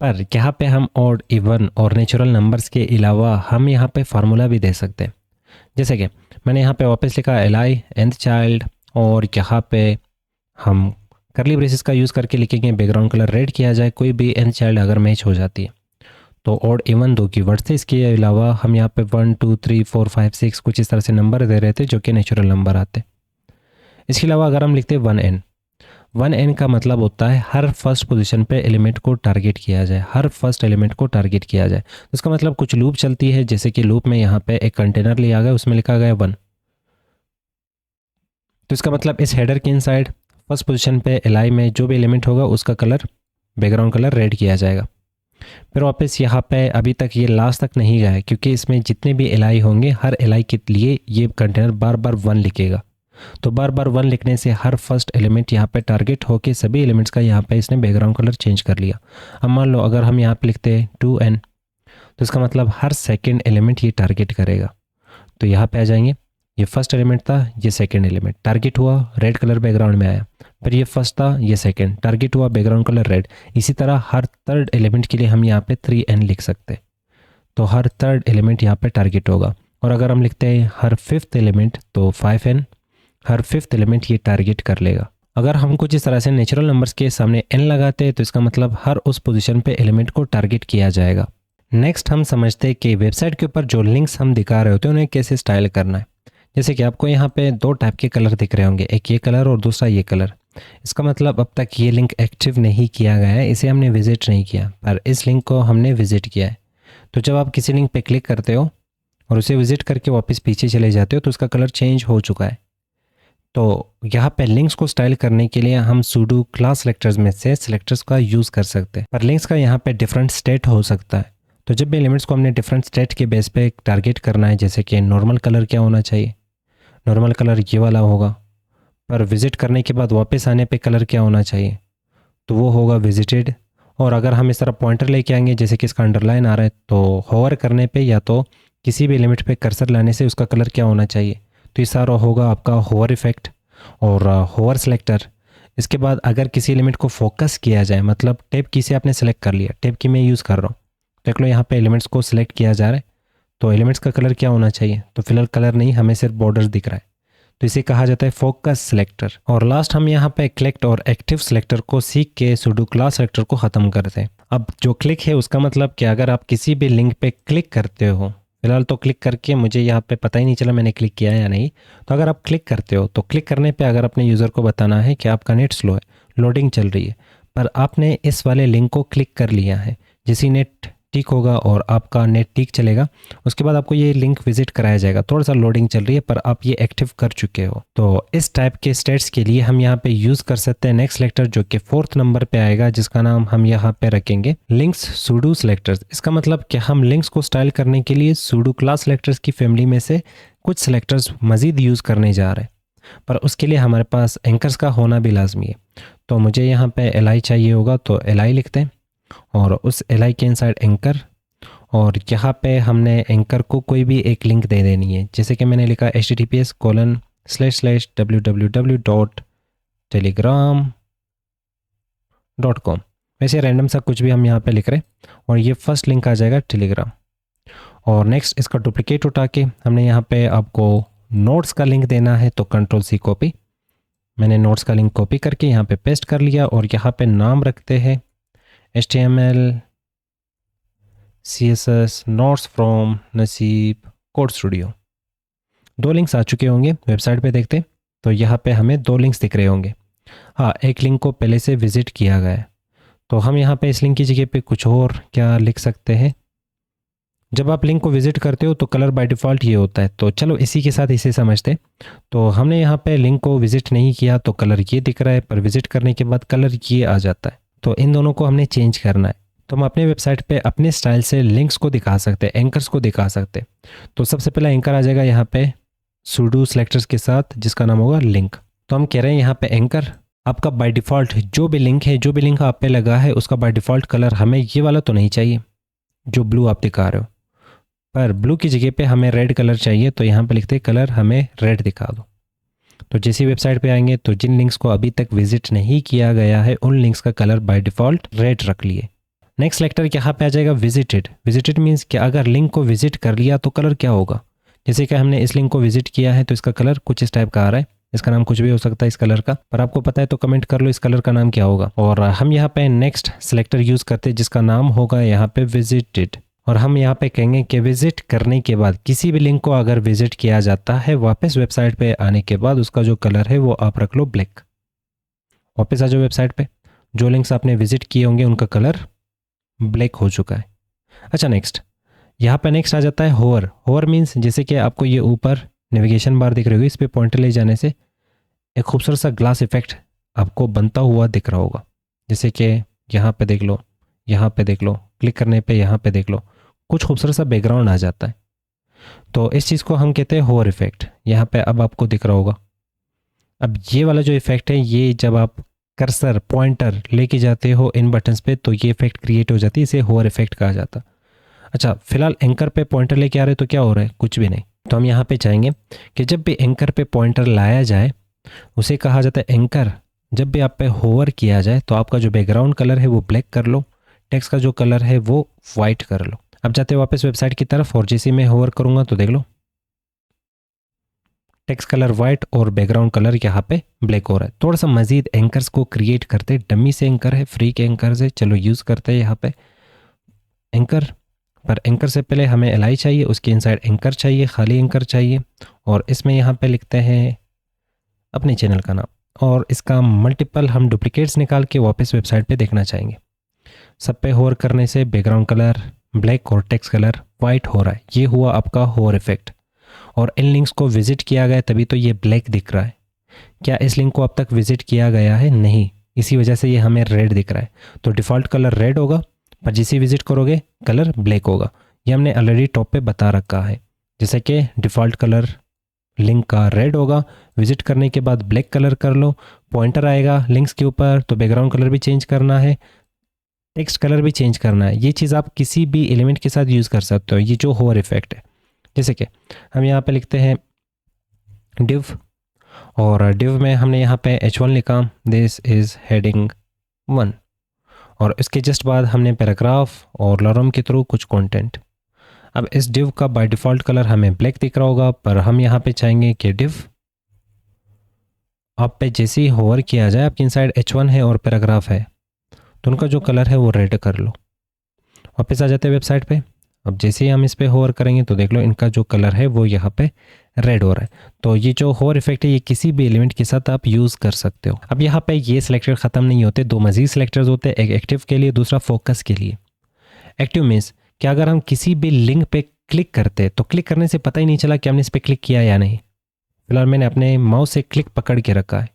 पर यहाँ पे हम ऑड, इवन और नेचुरल नंबर्स के अलावा हम यहाँ पे फार्मूला भी दे सकते हैं। जैसे कि मैंने यहाँ पे वापस लिखा li nth चाइल्ड, और यहाँ पे हम करली ब्रेसेस का यूज़ करके लिखेंगे बैकग्राउंड कलर रेड किया जाए कोई भी nth चाइल्ड अगर मैच हो जाती है। तो ऑड इवन दो कीवर्ड थे, इसके अलावा हम यहाँ पे 1 2 3 4 5 6 कुछ इस तरह से नंबर दे रहे थे जो कि नेचुरल नंबर आते। इसके अलावा अगर हम लिखते 1n का मतलब होता है हर फर्स्ट पोजीशन पे एलिमेंट को टारगेट किया जाए, हर फर्स्ट एलिमेंट को टारगेट किया जाए। तो इसका मतलब कुछ लूप चलती है, जैसे कि लूप में यहाँ पे एक कंटेनर लिया गया, उसमें लिखा गया 1। तो इसका मतलब इस हेडर के इनसाइड फर्स्ट पोजीशन पे li में जो भी एलिमेंट होगा उसका कलर, बैकग्राउंड कलर रेड किया जाएगा। फिर वापस यहाँ पे अभी तक ये लास्ट तक नहीं गया है, क्योंकि इसमें जितने भी li होंगे हर li के लिए ये कंटेनर बार बार 1 लिखेगा। तो बार बार 1 लिखने से हर फर्स्ट एलिमेंट यहाँ पे टारगेट होके सभी एलिमेंट्स का यहाँ पे इसने बैकग्राउंड कलर चेंज कर लिया। अब मान लो अगर हम यहाँ पे लिखते हैं 2n, तो इसका मतलब हर सेकेंड एलिमेंट ये टारगेट करेगा। तो यहाँ पे आ जाएंगे, ये फर्स्ट एलिमेंट था, ये सेकेंड एलिमेंट टारगेट हुआ, रेड कलर बैकग्राउंड में आया। फिर ये फर्स्ट था, ये सेकेंड टारगेट हुआ, बैकग्राउंड कलर रेड। इसी तरह हर थर्ड एलिमेंट के लिए हम यहाँ पे 3n लिख सकते। तो हर थर्ड एलिमेंट यहाँ पे टारगेट होगा। और अगर हम लिखते हैं हर फिफ्थ एलिमेंट, तो 5n, हर फिफ्थ एलिमेंट ये टारगेट कर लेगा। अगर हम कुछ इस तरह से नेचुरल नंबर्स के सामने n लगाते हैं तो इसका मतलब हर उस पोजीशन पे एलिमेंट को टारगेट किया जाएगा। नेक्स्ट हम समझते हैं कि वेबसाइट के ऊपर जो लिंक्स हम दिखा रहे होते हैं उन्हें कैसे स्टाइल करना है। जैसे कि आपको यहाँ पे 2 टाइप के कलर दिख रहे होंगे, एक ये कलर और दूसरा ये कलर। इसका मतलब अब तक ये लिंक एक्टिव नहीं किया गया है, इसे हमने विजिट नहीं किया, पर इस लिंक को हमने विजिट किया है। तो जब आप किसी लिंक पे क्लिक करते हो और उसे विजिट करके वापस पीछे चले जाते हो तो उसका कलर चेंज हो चुका है। तो यहाँ पे लिंक्स को स्टाइल करने के लिए हम सुडो क्लास सिलेक्टर्स में से सिलेक्टर्स का यूज़ कर सकते हैं, पर लिंक्स का यहाँ पे डिफरेंट स्टेट हो सकता है। तो जब भी एलिमेंट्स को हमने डिफरेंट स्टेट के बेस पे टारगेट करना है, जैसे कि नॉर्मल कलर क्या होना चाहिए, नॉर्मल कलर ये वाला होगा, पर विजिट करने के बाद वापस आने पे कलर क्या होना चाहिए, तो वो होगा विजिटेड। और अगर हम इस तरह पॉइंटर लेके आएंगे, जैसे कि इसका अंडरलाइन आ रहा है, तो होवर करने पे या तो किसी भी एलिमेंट पे कर्सर लाने से उसका कलर क्या होना चाहिए, तो ये सारा होगा आपका होवर इफेक्ट और होवर सेलेक्टर। इसके बाद अगर किसी एलिमेंट को फोकस किया जाए, मतलब टैब की से आपने सेलेक्ट कर लिया, टैब की मैं यूज़ कर रहा हूँ, देख लो यहाँ पे एलिमेंट्स को सिलेक्ट किया जा रहा है, तो एलिमेंट्स का कलर क्या होना चाहिए, तो फिलहाल कलर नहीं, हमें सिर्फ बॉर्डर दिख रहा है, तो इसे कहा जाता है फोकस सिलेक्टर। और लास्ट हम यहाँ पे क्लिक और एक्टिव सिलेक्टर को सीख के सुडो क्लास सिलेक्टर को ख़त्म करते हैं। अब जो क्लिक है उसका मतलब कि अगर आप किसी भी लिंक पे क्लिक करते हो, फिलहाल तो क्लिक करके मुझे यहाँ पे पता ही नहीं चला मैंने क्लिक किया है या नहीं, तो अगर आप क्लिक करते हो तो क्लिक करने पे अगर अपने यूज़र को बताना है कि आपका नेट स्लो है, लोडिंग चल रही है, पर आपने इस वाले लिंक को क्लिक कर लिया है, जैसे नेट ठीक होगा और आपका नेट ठीक चलेगा, उसके बाद आपको ये लिंक विजिट कराया जाएगा। थोड़ा सा लोडिंग चल रही है पर आप ये एक्टिव कर चुके हो। तो इस टाइप के स्टेट्स के लिए हम यहाँ पे यूज़ कर सकते हैं नेक्स्ट सिलेक्टर, जो कि 4th नंबर पे आएगा, जिसका नाम हम यहाँ पे रखेंगे लिंक्स सुडो सिलेक्टर्स। इसका मतलब कि हम लिंक्स को स्टाइल करने के लिए सुडो क्लास सिलेक्टर्स की फैमिली में से कुछ सिलेक्टर्स मज़ीद यूज़ करने जा रहे हैं, पर उसके लिए हमारे पास एंकर्स का होना भी लाजमी है। तो मुझे यहाँ पे li चाहिए होगा, तो li लिखते हैं और उस li के इनसाइड एंकर, और यहाँ पे हमने एंकर को कोई भी एक लिंक दे देनी है, जैसे कि मैंने लिखा https://www.telegram.com। वैसे रैंडम सा कुछ भी हम यहाँ पे लिख रहे हैं और ये फर्स्ट लिंक आ जाएगा टेलीग्राम। और नेक्स्ट इसका डुप्लीकेट उठा के हमने यहाँ पे आपको नोट्स का लिंक देना है, तो Ctrl+C कॉपी। मैंने नोट्स का लिंक कॉपी करके यहाँ पे पेस्ट कर लिया और यहाँ पे नाम रखते हैं HTML CSS नोट्स फ्रॉम नसीब कोड स्टूडियो। 2 लिंक्स आ चुके होंगे, वेबसाइट पे देखते तो यहाँ पे हमें 2 लिंक्स दिख रहे होंगे। हाँ, एक लिंक को पहले से विजिट किया गया है, तो हम यहाँ पे इस लिंक की जगह पे कुछ और क्या लिख सकते हैं। जब आप लिंक को विजिट करते हो तो कलर बाय डिफ़ॉल्ट ये होता है। तो चलो इसी के साथ इसे समझते। तो हमने यहाँ पे लिंक को विजिट नहीं किया तो कलर ये दिख रहा है, पर विजिट करने के बाद कलर ये आ जाता है। तो इन दोनों को हमने चेंज करना है। तो हम अपने वेबसाइट पे अपने स्टाइल से लिंक्स को दिखा सकते हैं, एंकर्स को दिखा सकते हैं। तो सबसे पहला एंकर आ जाएगा यहाँ पे सुडो सेलेक्टर्स के साथ, जिसका नाम होगा लिंक। तो हम कह रहे हैं यहाँ पे एंकर आपका बाय डिफ़ॉल्ट जो भी लिंक है, जो भी लिंक आप पे लगा है, उसका बाय डिफ़ॉल्ट कलर हमें ये वाला तो नहीं चाहिए जो ब्लू आप दिखा रहे हो, पर ब्लू की जगह पे हमें रेड कलर चाहिए। तो यहाँ पे लिखते हैं कलर हमें रेड दिखा दो। तो जैसी वेबसाइट पे आएंगे तो जिन लिंक्स को अभी तक विजिट नहीं किया गया है उन लिंक्स का कलर बाय डिफ़ॉल्ट रेड रख लिए। नेक्स्ट सेलेक्टर यहाँ पे आ जाएगा विजिटेड। विजिटेड मीन्स कि अगर लिंक को विजिट कर लिया तो कलर क्या होगा। जैसे कि हमने इस लिंक को विजिट किया है तो इसका कलर कुछ इस टाइप का आ रहा है। इसका नाम कुछ भी हो सकता है इस कलर का, पर आपको पता है तो कमेंट कर लो इस कलर का नाम क्या होगा। और हम यहाँ पे नेक्स्ट सेलेक्टर यूज़ करते हैं जिसका नाम होगा यहाँ पे विजिटेड। और हम यहाँ पे कहेंगे कि विजिट करने के बाद किसी भी लिंक को अगर विजिट किया जाता है वापस वेबसाइट पे आने के बाद उसका जो कलर है वो आप रख लो ब्लैक। वापस आ जाओ वेबसाइट पे, जो लिंक्स आपने विजिट किए होंगे उनका कलर ब्लैक हो चुका है। अच्छा नेक्स्ट, यहाँ पे नेक्स्ट आ जाता है होवर। होवर मीन्स जैसे कि आपको ये ऊपर नेविगेशन बार दिख रही होगी, इस पर पॉइंटर ले जाने से एक खूबसूरत सा ग्लास इफेक्ट आपको बनता हुआ दिख रहा होगा। जैसे कि यहाँ पे देख लो, यहाँ पे देख लो, क्लिक करने पे यहाँ पे देख लो, कुछ खूबसूरत सा बैकग्राउंड आ जाता है। तो इस चीज़ को हम कहते हैं होवर इफेक्ट। यहाँ पे अब आपको दिख रहा होगा। अब ये वाला जो इफेक्ट है ये जब आप कर्सर पॉइंटर लेके जाते हो इन बटन्स पे तो ये इफेक्ट क्रिएट हो जाती है, इसे होवर इफेक्ट कहा जाता। अच्छा, फिलहाल एंकर पे पॉइंटर लेके आ रहे तो क्या हो रहा है, कुछ भी नहीं। तो हम यहाँ पे चाहेंगे कि जब भी एंकर पे पॉइंटर लाया जाए उसे कहा जाता है एंकर। जब भी आप पे होवर किया जाए तो आपका जो बैकग्राउंड कलर है वो ब्लैक कर लो, टेक्स्ट का जो कलर है वो वाइट कर लो। अब जाते हैं वापस वेबसाइट की तरफ और जैसे मैं होवर करूँगा तो देख लो टेक्स्ट कलर वाइट और बैकग्राउंड कलर यहाँ पे ब्लैक हो रहा है। थोड़ा सा मजीद एंकर्स को क्रिएट करते, डमी से एंकर है, फ्री के एंकर है, चलो यूज़ करते हैं यहाँ पे एंकर। पर एंकर से पहले हमें एल आई चाहिए, उसके इनसाइड एंकर चाहिए, खाली एंकर चाहिए। और इसमें यहाँ पे लिखते हैं अपने चैनल का नाम और इसका मल्टीपल हम डुप्लीकेट्स निकाल के वापस वेबसाइट पे देखना चाहेंगे। सब पे होवर करने से बैकग्राउंड कलर ब्लैक और टेक्स्ट कलर वाइट हो रहा है। ये हुआ आपका होवर इफेक्ट। और इन लिंक्स को विजिट किया गया तभी तो ये ब्लैक दिख रहा है। क्या इस लिंक को अब तक विजिट किया गया है? नहीं, इसी वजह से ये हमें रेड दिख रहा है। तो डिफ़ॉल्ट कलर रेड होगा, पर जिसे विजिट करोगे कलर ब्लैक होगा। ये हमने ऑलरेडी टॉप पे बता रखा है। जैसे कि डिफ़ॉल्ट कलर लिंक का रेड होगा, विजिट करने के बाद ब्लैक कलर कर लो, पॉइंटर आएगा लिंक्स के ऊपर तो बैकग्राउंड कलर भी चेंज करना है, टेक्स्ट कलर भी चेंज करना है। ये चीज़ आप किसी भी एलिमेंट के साथ यूज़ कर सकते हो, ये जो होवर इफेक्ट है। जैसे कि हम यहाँ पे लिखते हैं डिव और डिव में हमने यहाँ पे h1 लिखा, दिस इज़ हेडिंग 1 और इसके जस्ट बाद हमने पैराग्राफ और लॉरम के थ्रू कुछ कंटेंट। अब इस डिव का बाय डिफ़ॉल्ट कलर हमें ब्लैक दिख रहा होगा, पर हम यहाँ पे चाहेंगे कि डिव आप पे जैसे ही होवर किया जाए, आपकी इनसाइड h1 है और पैराग्राफ है तो उनका जो कलर है वो रेड कर लो। वापस आ जाते हैं वेबसाइट पे। अब जैसे ही हम इस पे होवर करेंगे तो देख लो इनका जो कलर है वो यहाँ पे रेड हो रहा है। तो ये जो होवर इफेक्ट है ये किसी भी एलिमेंट के साथ आप यूज़ कर सकते हो। अब यहाँ पे ये सिलेक्टर ख़त्म नहीं होते, दो मजीद सिलेक्टर्स होते हैं, एक एक्टिव के लिए, दूसरा फोकस के लिए। एक्टिव मीन्स कि अगर हम किसी भी लिंक पे क्लिक करते तो क्लिक करने से पता ही नहीं चला कि हमने इस पर क्लिक किया या नहीं। फिलहाल मैंने अपने माउस से क्लिक पकड़ के रखा है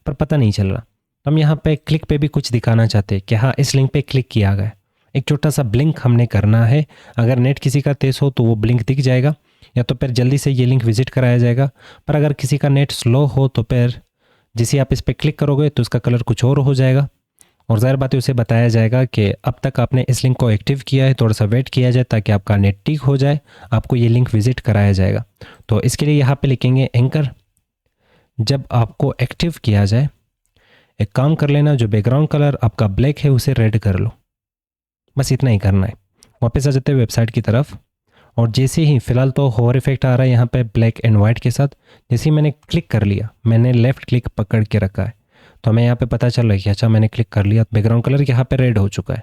पर पता नहीं चल रहा। तो हम यहाँ पे क्लिक पे भी कुछ दिखाना चाहते हैं कि हाँ इस लिंक पे क्लिक किया गया। एक छोटा सा ब्लिंक हमने करना है। अगर नेट किसी का तेज़ हो तो वो ब्लिंक दिख जाएगा या तो फिर जल्दी से ये लिंक विजिट कराया जाएगा। पर अगर किसी का नेट स्लो हो तो फिर जैसे आप इस पर क्लिक करोगे तो इसका कलर कुछ और हो जाएगा और ज़ाहिर बात है उसे बताया जाएगा कि अब तक आपने इस लिंक को एक्टिव किया है, थोड़ा सा वेट किया जाए ताकि आपका नेट ठीक हो जाए, आपको ये लिंक विजिट कराया जाएगा। तो इसके लिए यहाँ पे लिखेंगे एंकर। जब आपको एक्टिव किया जाए एक काम कर लेना, जो बैकग्राउंड कलर आपका ब्लैक है उसे रेड कर लो, बस इतना ही करना है। वापस आ जाते हैं वेबसाइट की तरफ और जैसे ही फ़िलहाल तो होवर इफेक्ट आ रहा है यहाँ पे ब्लैक एंड वाइट के साथ। जैसे ही मैंने क्लिक कर लिया, मैंने लेफ़्ट क्लिक पकड़ के रखा है तो हमें यहाँ पे पता चल रहा है कि अच्छा मैंने क्लिक कर लिया, बैकग्राउंड कलर यहाँ पे रेड हो चुका है।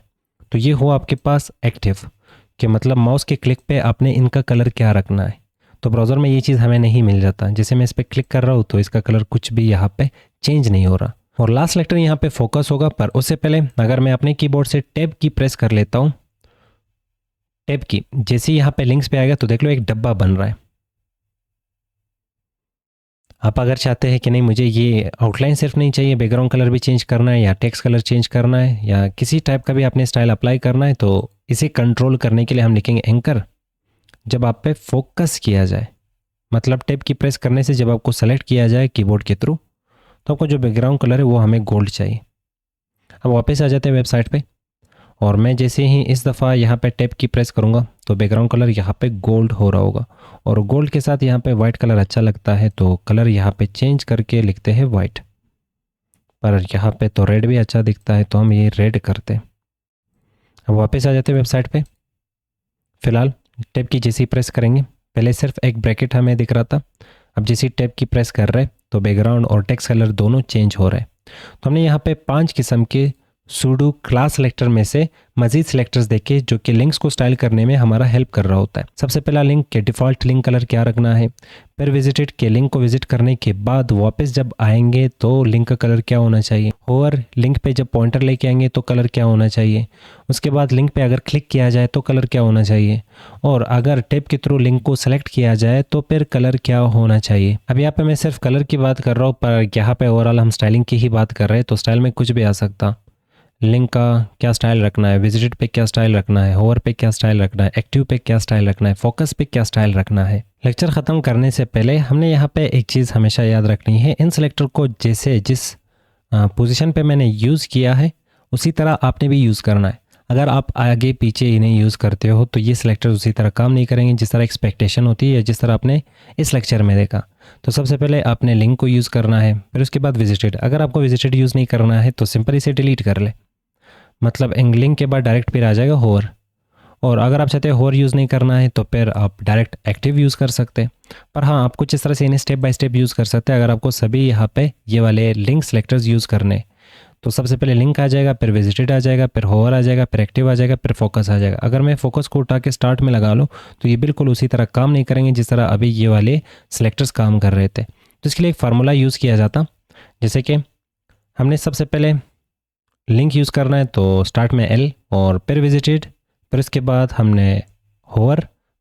तो ये हुआ आपके पास एक्टिव कि मतलब माउस के क्लिक पे आपने इनका कलर क्या रखना है। तो ब्राउज़र में ये चीज़ हमें नहीं मिल जाता। जैसे मैं इस पर क्लिक कर रहा हूँ तो इसका कलर कुछ भी यहाँ पे चेंज नहीं हो रहा। और लास्ट सेलेक्टर यहाँ पे फोकस होगा। पर उससे पहले अगर मैं अपने कीबोर्ड से टैब की प्रेस कर लेता हूँ, टैब की जैसे ही यहाँ पे लिंक्स पे आएगा तो देख लो एक डब्बा बन रहा है। आप अगर चाहते हैं कि नहीं मुझे ये आउटलाइन सिर्फ नहीं चाहिए, बैकग्राउंड कलर भी चेंज करना है या टेक्स्ट कलर चेंज करना है या किसी टाइप का भी आपने स्टाइल अप्लाई करना है, तो इसे कंट्रोल करने के लिए हम लिखेंगे एंकर। जब आप पे फोकस किया जाए, मतलब टैब की प्रेस करने से जब आपको सेलेक्ट किया जाए कीबोर्ड के थ्रू, तो आपको जो बैकग्राउंड कलर है वो हमें गोल्ड चाहिए। अब वापस आ जाते हैं वेबसाइट पे, और मैं जैसे ही इस दफ़ा यहाँ पे टैब की प्रेस करूँगा तो बैकग्राउंड कलर यहाँ पे गोल्ड हो रहा होगा, और गोल्ड के साथ यहाँ पे वाइट कलर अच्छा लगता है तो कलर यहाँ पे चेंज करके लिखते हैं वाइट। पर यहाँ पे तो रेड भी अच्छा दिखता है तो हम ये रेड करते हैं। अब वापस आ जाते हैं वेबसाइट पे। फिलहाल टैब की जैसे ही प्रेस करेंगे, पहले सिर्फ एक ब्रैकेट हमें दिख रहा था, अब जैसे ही टैब की प्रेस कर रहे तो बैकग्राउंड और टेक्स्ट कलर दोनों चेंज हो रहे हैं। तो हमने यहाँ पे 5 किस्म के सूडो क्लास सेलेक्टर में से मजीद सेलेक्टर्स देखे जो कि लिंक्स को स्टाइल करने में हमारा हेल्प कर रहा होता है। सबसे पहला लिंक के डिफ़ॉल्ट लिंक कलर क्या रखना है, फिर विजिटेड के लिंक को विजिट करने के बाद वापस जब आएंगे तो लिंक का कलर क्या होना चाहिए, होवर लिंक पे जब पॉइंटर लेके आएंगे तो कलर क्या होना चाहिए, उसके बाद लिंक पे अगर क्लिक किया जाए तो कलर क्या होना चाहिए, और अगर टैब के थ्रू लिंक को सेलेक्ट किया जाए तो फिर कलर क्या होना चाहिए। अब यहाँ पे मैं सिर्फ कलर की बात कर रहा हूँ, पर यहाँ पे ओवरऑल हम स्टाइलिंग की ही बात कर रहे हैं, तो स्टाइल में कुछ भी आ सकता। लिंक का क्या स्टाइल रखना है, विजिटेड पे क्या स्टाइल रखना है, होवर पे क्या स्टाइल रखना है, एक्टिव पे क्या स्टाइल रखना है, फोकस पे क्या स्टाइल रखना है। लेक्चर ख़त्म करने से पहले हमने यहाँ पे एक चीज़ हमेशा याद रखनी है, इन सेलेक्टर को जैसे जिस पोजीशन पे मैंने यूज़ किया है उसी तरह आपने भी यूज़ करना है। अगर आप आगे पीछे इन्हें यूज़ करते हो तो ये सिलेक्टर उसी तरह काम नहीं करेंगे जिस तरह एक्सपेक्टेशन होती है या जिस तरह आपने इस लेक्चर में देखा। तो सबसे पहले आपने लिंक को यूज़ करना है, फिर उसके बाद विजिटेड। अगर आपको विजिटेड यूज़ नहीं करना है तो सिंपल इसे डिलीट कर ले, मतलब लिंक के बाद डायरेक्ट फिर आ जाएगा होवर। और अगर आप चाहते हैं होवर यूज़ नहीं करना है तो फिर आप डायरेक्ट एक्टिव यूज़ कर सकते हैं। पर हाँ, आप कुछ इस तरह से इन्हें स्टेप बाय स्टेप यूज़ कर सकते हैं अगर आपको सभी यहाँ पे ये वाले लिंक सेलेक्टर्स यूज़ करने। तो सबसे पहले लिंक आ जाएगा, फिर विजिटेड आ जाएगा, फिर होवर आ जाएगा, फिर एक्टिव आ जाएगा, फिर फोकस आ जाएगा। अगर मैं फोकस को उठा के स्टार्ट में लगा लूँ तो ये बिल्कुल उसी तरह काम नहीं करेंगे जिस तरह अभी ये वाले सेलेक्टर्स काम कर रहे थे। तो इसके लिए एक फार्मूला यूज़ किया जाता, जैसे कि हमने सबसे पहले लिंक यूज़ करना है तो स्टार्ट में एल और फिर विजिटेड, फिर उसके बाद हमने होवर,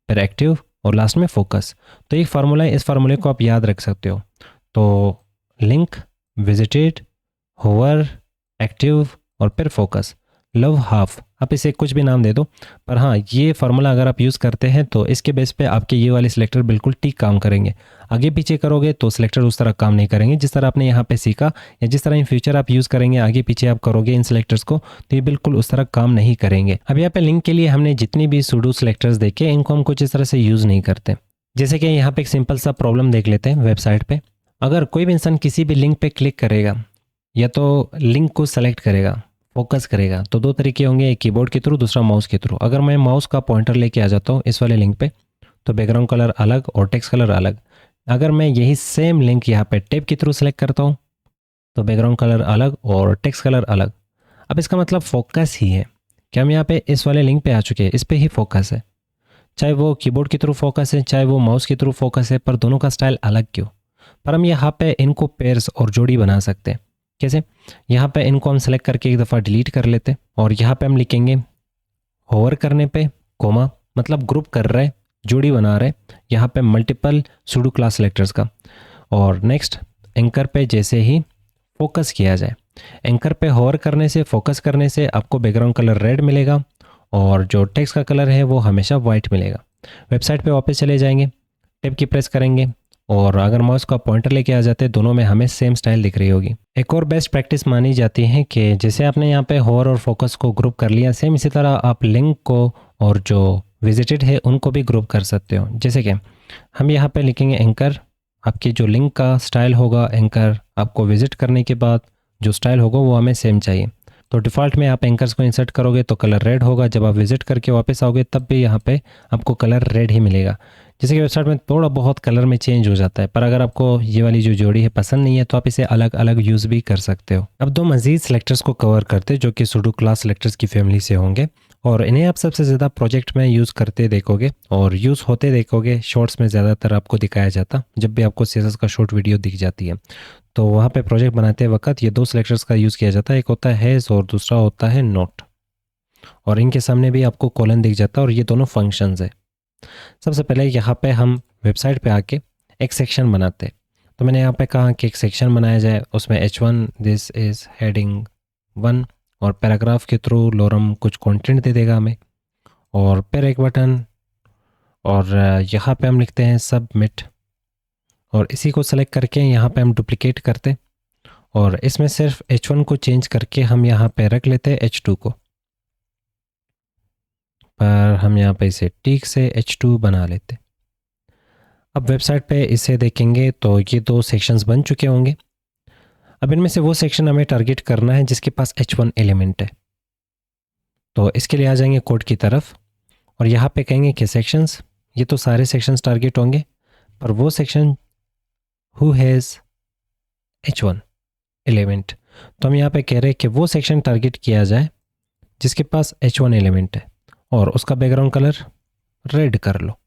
फिर एक्टिव और लास्ट में फोकस। तो एक फार्मूला है, इस फार्मूले को आप याद रख सकते हो। तो लिंक, विजिटेड, होवर, एक्टिव और फिर फोकस, लव हाफ, आप इसे कुछ भी नाम दे दो। पर हाँ, ये फार्मूला अगर आप यूज़ करते हैं तो इसके बेस पे आपके ये वाले सिलेक्टर बिल्कुल ठीक काम करेंगे। आगे पीछे करोगे तो सिलेक्टर उस तरह काम नहीं करेंगे जिस तरह आपने यहाँ पे सीखा, या जिस तरह इन फ्यूचर आप यूज़ करेंगे, आगे पीछे आप करोगे इन सिलेक्टर्स को तो ये बिल्कुल उस तरह काम नहीं करेंगे। अब यहाँ पे लिंक के लिए हमने जितनी भी सूडो सिलेक्टर्स देखे इनको हम कुछ इस तरह से यूज़ नहीं करते। जैसे कि यहाँ पे एक सिंपल सा प्रॉब्लम देख लेते हैं वेबसाइट पे। अगर कोई भी इंसान किसी भी लिंक पे क्लिक करेगा या तो लिंक को सेलेक्ट करेगा, फोकस करेगा, तो 2 तरीके होंगे, एक कीबोर्ड के थ्रू, दूसरा माउस के थ्रू। अगर मैं माउस का पॉइंटर लेके आ जाता हूँ इस वाले लिंक पे तो बैकग्राउंड कलर अलग और टेक्स्ट कलर अलग। अगर मैं यही सेम लिंक यहाँ पे टैब के थ्रू सेलेक्ट करता हूँ तो बैकग्राउंड कलर अलग और टेक्स्ट कलर अलग। अब इसका मतलब फोकस ही है कि हम यहाँ पे इस वाले लिंक पे आ चुके हैं, इस पे ही फोकस है। चाहे वो कीबोर्ड के थ्रू फोकस है, चाहे वो माउस के थ्रू फोकस है, पर दोनों का स्टाइल अलग क्यों। पर हम यहाँ पे इनको पेयर्स और जोड़ी बना सकते हैं। कैसे? यहाँ पे इनको हम सेलेक्ट करके एक दफ़ा डिलीट कर लेते और यहाँ पे हम लिखेंगे होवर करने पे कोमा, मतलब ग्रुप कर रहे, जोड़ी बना रहे यहाँ पे मल्टीपल सूडो क्लास सेलेक्टर्स का। और नेक्स्ट एंकर पे जैसे ही फोकस किया जाए, एंकर पे होवर करने से, फोकस करने से आपको बैकग्राउंड कलर रेड मिलेगा और जो टेक्स्ट का कलर है वो हमेशा वाइट मिलेगा। वेबसाइट पे वापस चले जाएंगे, टैब की प्रेस करेंगे और अगर माउस का पॉइंटर लेके आ जाते हैं दोनों में हमें सेम स्टाइल दिख रही होगी। एक और बेस्ट प्रैक्टिस मानी जाती है कि जैसे आपने यहाँ पे होवर और फोकस को ग्रुप कर लिया, सेम इसी तरह आप लिंक को और जो विजिटेड है उनको भी ग्रुप कर सकते हो। जैसे कि हम यहाँ पे लिखेंगे एंकर, आपकी जो लिंक का स्टाइल होगा एंकर, आपको विजिट करने के बाद जो स्टाइल होगा वो हमें सेम चाहिए। तो डिफ़ॉल्ट में आप एंकर्स को इंसर्ट करोगे तो कलर रेड होगा, जब आप विजिट करके वापस आओगे तब भी यहाँ पे आपको कलर रेड ही मिलेगा। जैसे कि वेबसाइट में थोड़ा बहुत कलर में चेंज हो जाता है, पर अगर आपको ये वाली जो जोड़ी है पसंद नहीं है तो आप इसे अलग अलग यूज़ भी कर सकते हो। अब 2 मज़ीद सेलेक्टर्स को कवर करते जो कि सूडो क्लास सेलेक्टर्स की फैमिली से होंगे, और इन्हें आप सबसे ज़्यादा प्रोजेक्ट में यूज़ करते देखोगे और यूज़ होते देखोगे। शॉर्ट्स में ज़्यादातर आपको दिखाया जाता, जब भी आपको CSS का शॉर्ट वीडियो दिख जाती है तो वहाँ पे प्रोजेक्ट बनाते वक्त ये दो सिलेक्टर्स का यूज़ किया जाता है। एक होता है हैज़ और दूसरा होता है नोट, और इनके सामने भी आपको कॉलन दिख जाता है और ये दोनों फंक्शंस है। सबसे पहले यहाँ पे हम वेबसाइट पे आके एक सेक्शन बनाते हैं। तो मैंने यहाँ पे कहा कि एक सेक्शन बनाया जाए, उसमें H1 दिस इज़ हेडिंग 1 और पैराग्राफ के थ्रू लोरम कुछ कंटेंट दे देगा हमें, और फिर एक बटन, और यहाँ पे हम लिखते हैं सबमिट, और इसी को सेलेक्ट करके यहाँ पे हम डुप्लिकेट करते और इसमें सिर्फ H1 को चेंज करके हम यहाँ पे रख लेते हैं H2 को, पर हम यहाँ पे इसे टिक से H2 बना लेते। अब वेबसाइट पे इसे देखेंगे तो ये दो सेक्शंस बन चुके होंगे। अब इनमें से वो सेक्शन हमें टारगेट करना है जिसके पास H1 एलिमेंट है। तो इसके लिए आ जाएंगे कोड की तरफ और यहाँ पे कहेंगे कि सेक्शंस, ये तो सारे सेक्शंस टारगेट होंगे, पर वो section who has H1 element, तो हम यहाँ पे कह रहे हैं कि वो सेक्शन टारगेट किया जाए जिसके पास H1 एलिमेंट है और उसका बैकग्राउंड कलर रेड कर लो।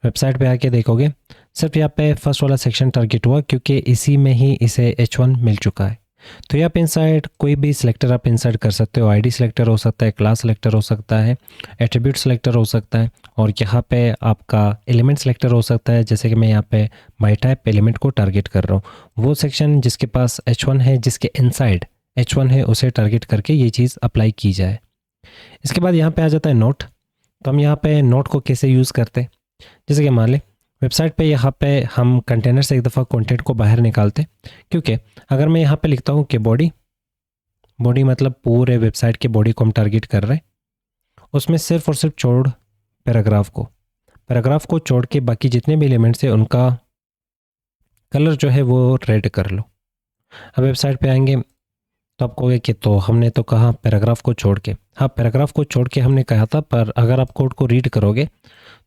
वेबसाइट पे आके देखोगे सिर्फ यहाँ पे फर्स्ट वाला सेक्शन टारगेट हुआ क्योंकि इसी में ही इसे H1 मिल चुका है। तो यहाँ पे इनसाइड कोई भी सिलेक्टर आप इंसर्ट कर सकते हो। आईडी सिलेक्टर हो सकता है, क्लास सिलेक्टर हो सकता है, एट्रीब्यूट सिलेक्टर हो सकता है, और यहाँ पे आपका एलिमेंट सिलेक्टर हो सकता है। जैसे कि मैं यहाँ पे माई टाइप एलिमेंट को टारगेट कर रहा हूँ, वो सेक्शन जिसके पास H1 है, जिसके इनसाइड H1 है, उसे टारगेट करके ये चीज़ अप्लाई की जाए। इसके बाद यहाँ पे आ जाता है नोट। तो हम यहाँ पे नोट को कैसे यूज़ करते हैं, जैसे कि मान लें वेबसाइट पे यहाँ पे हम कंटेनर से एक दफ़ा कंटेंट को बाहर निकालते, क्योंकि अगर मैं यहाँ पे लिखता हूँ कि बॉडी मतलब पूरे वेबसाइट के बॉडी को हम टारगेट कर रहे हैं, उसमें सिर्फ और सिर्फ छोड़ पैराग्राफ को छोड़ के बाकी जितने भी एलिमेंट्स हैं उनका कलर जो है वो रेड कर लो। अब वेबसाइट पे आएंगे तो आप कहोगे कि तो हमने तो कहा पैराग्राफ को छोड़ के, हाँ पैराग्राफ को छोड़ के हमने कहा था, पर अगर आप कोड को रीड करोगे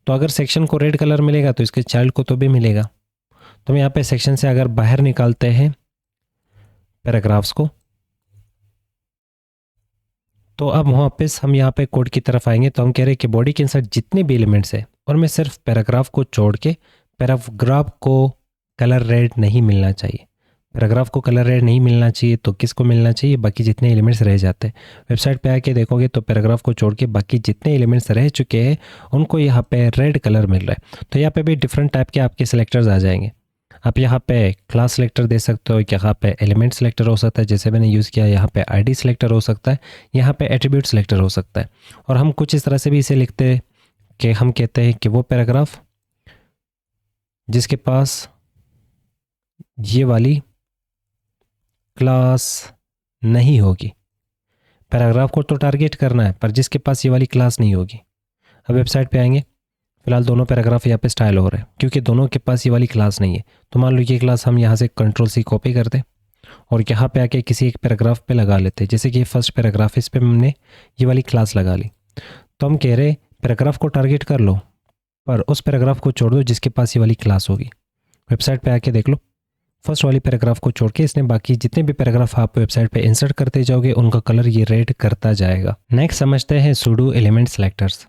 तो अगर सेक्शन को रेड कलर मिलेगा तो इसके चाइल्ड को तो भी मिलेगा। तो हम यहाँ पे सेक्शन से अगर बाहर निकालते हैं पैराग्राफ्स को, तो अब वापस हम यहाँ पे कोड की तरफ आएंगे तो हम कह रहे हैं कि बॉडी के अंदर जितने भी एलिमेंट्स हैं उनमें सिर्फ पैराग्राफ को छोड़ के पैराग्राफ को कलर रेड नहीं मिलना चाहिए। पैराग्राफ को कलर रेड नहीं मिलना चाहिए तो किसको मिलना चाहिए, बाकी जितने एलिमेंट्स रह जाते हैं। वेबसाइट पे आके देखोगे तो पैराग्राफ को छोड़ के बाकी जितने एलिमेंट्स रह चुके हैं उनको यहाँ पे रेड कलर मिल रहा है। तो यहाँ पे भी डिफरेंट टाइप के आपके सिलेक्टर्स आ जाएंगे। आप यहाँ पे क्लास सिलेक्टर दे सकते हो, यहाँ पे एलिमेंट सिलेक्टर हो सकता है जैसे मैंने यूज़ किया, यहाँ पे आईडी सिलेक्टर हो सकता है, यहाँ पे एट्रीब्यूट सिलेक्टर हो सकता है। और हम कुछ इस तरह से भी इसे लिखते हैं कि हम कहते हैं कि वो पैराग्राफ जिसके पास ये वाली क्लास नहीं होगी, पैराग्राफ को तो टारगेट करना है पर जिसके पास ये वाली क्लास नहीं होगी। अब वेबसाइट पे आएंगे, फिलहाल दोनों पैराग्राफ यहाँ पे स्टाइल हो रहे हैं क्योंकि दोनों के पास ये वाली क्लास नहीं है। तो मान लो ये क्लास हम यहाँ से Ctrl+C कॉपी करते और यहाँ पे आके किसी एक पैराग्राफ पे लगा लेते, जैसे कि ये फर्स्ट पैराग्राफ, इस पे हमने ये वाली क्लास लगा ली। तो हम कह रहे पैराग्राफ को टारगेट कर लो पर उस पैराग्राफ को छोड़ दो जिसके पास ये वाली क्लास होगी। वेबसाइट पे आके देख लो, फर्स्ट वाली पैराग्राफ को छोड़ के इसने बाकी जितने भी पैराग्राफ आप वेबसाइट पे इंसर्ट करते जाओगे उनका कलर ये रेड करता जाएगा। नेक्स्ट समझते हैं सूडो एलिमेंट सिलेक्टर्स।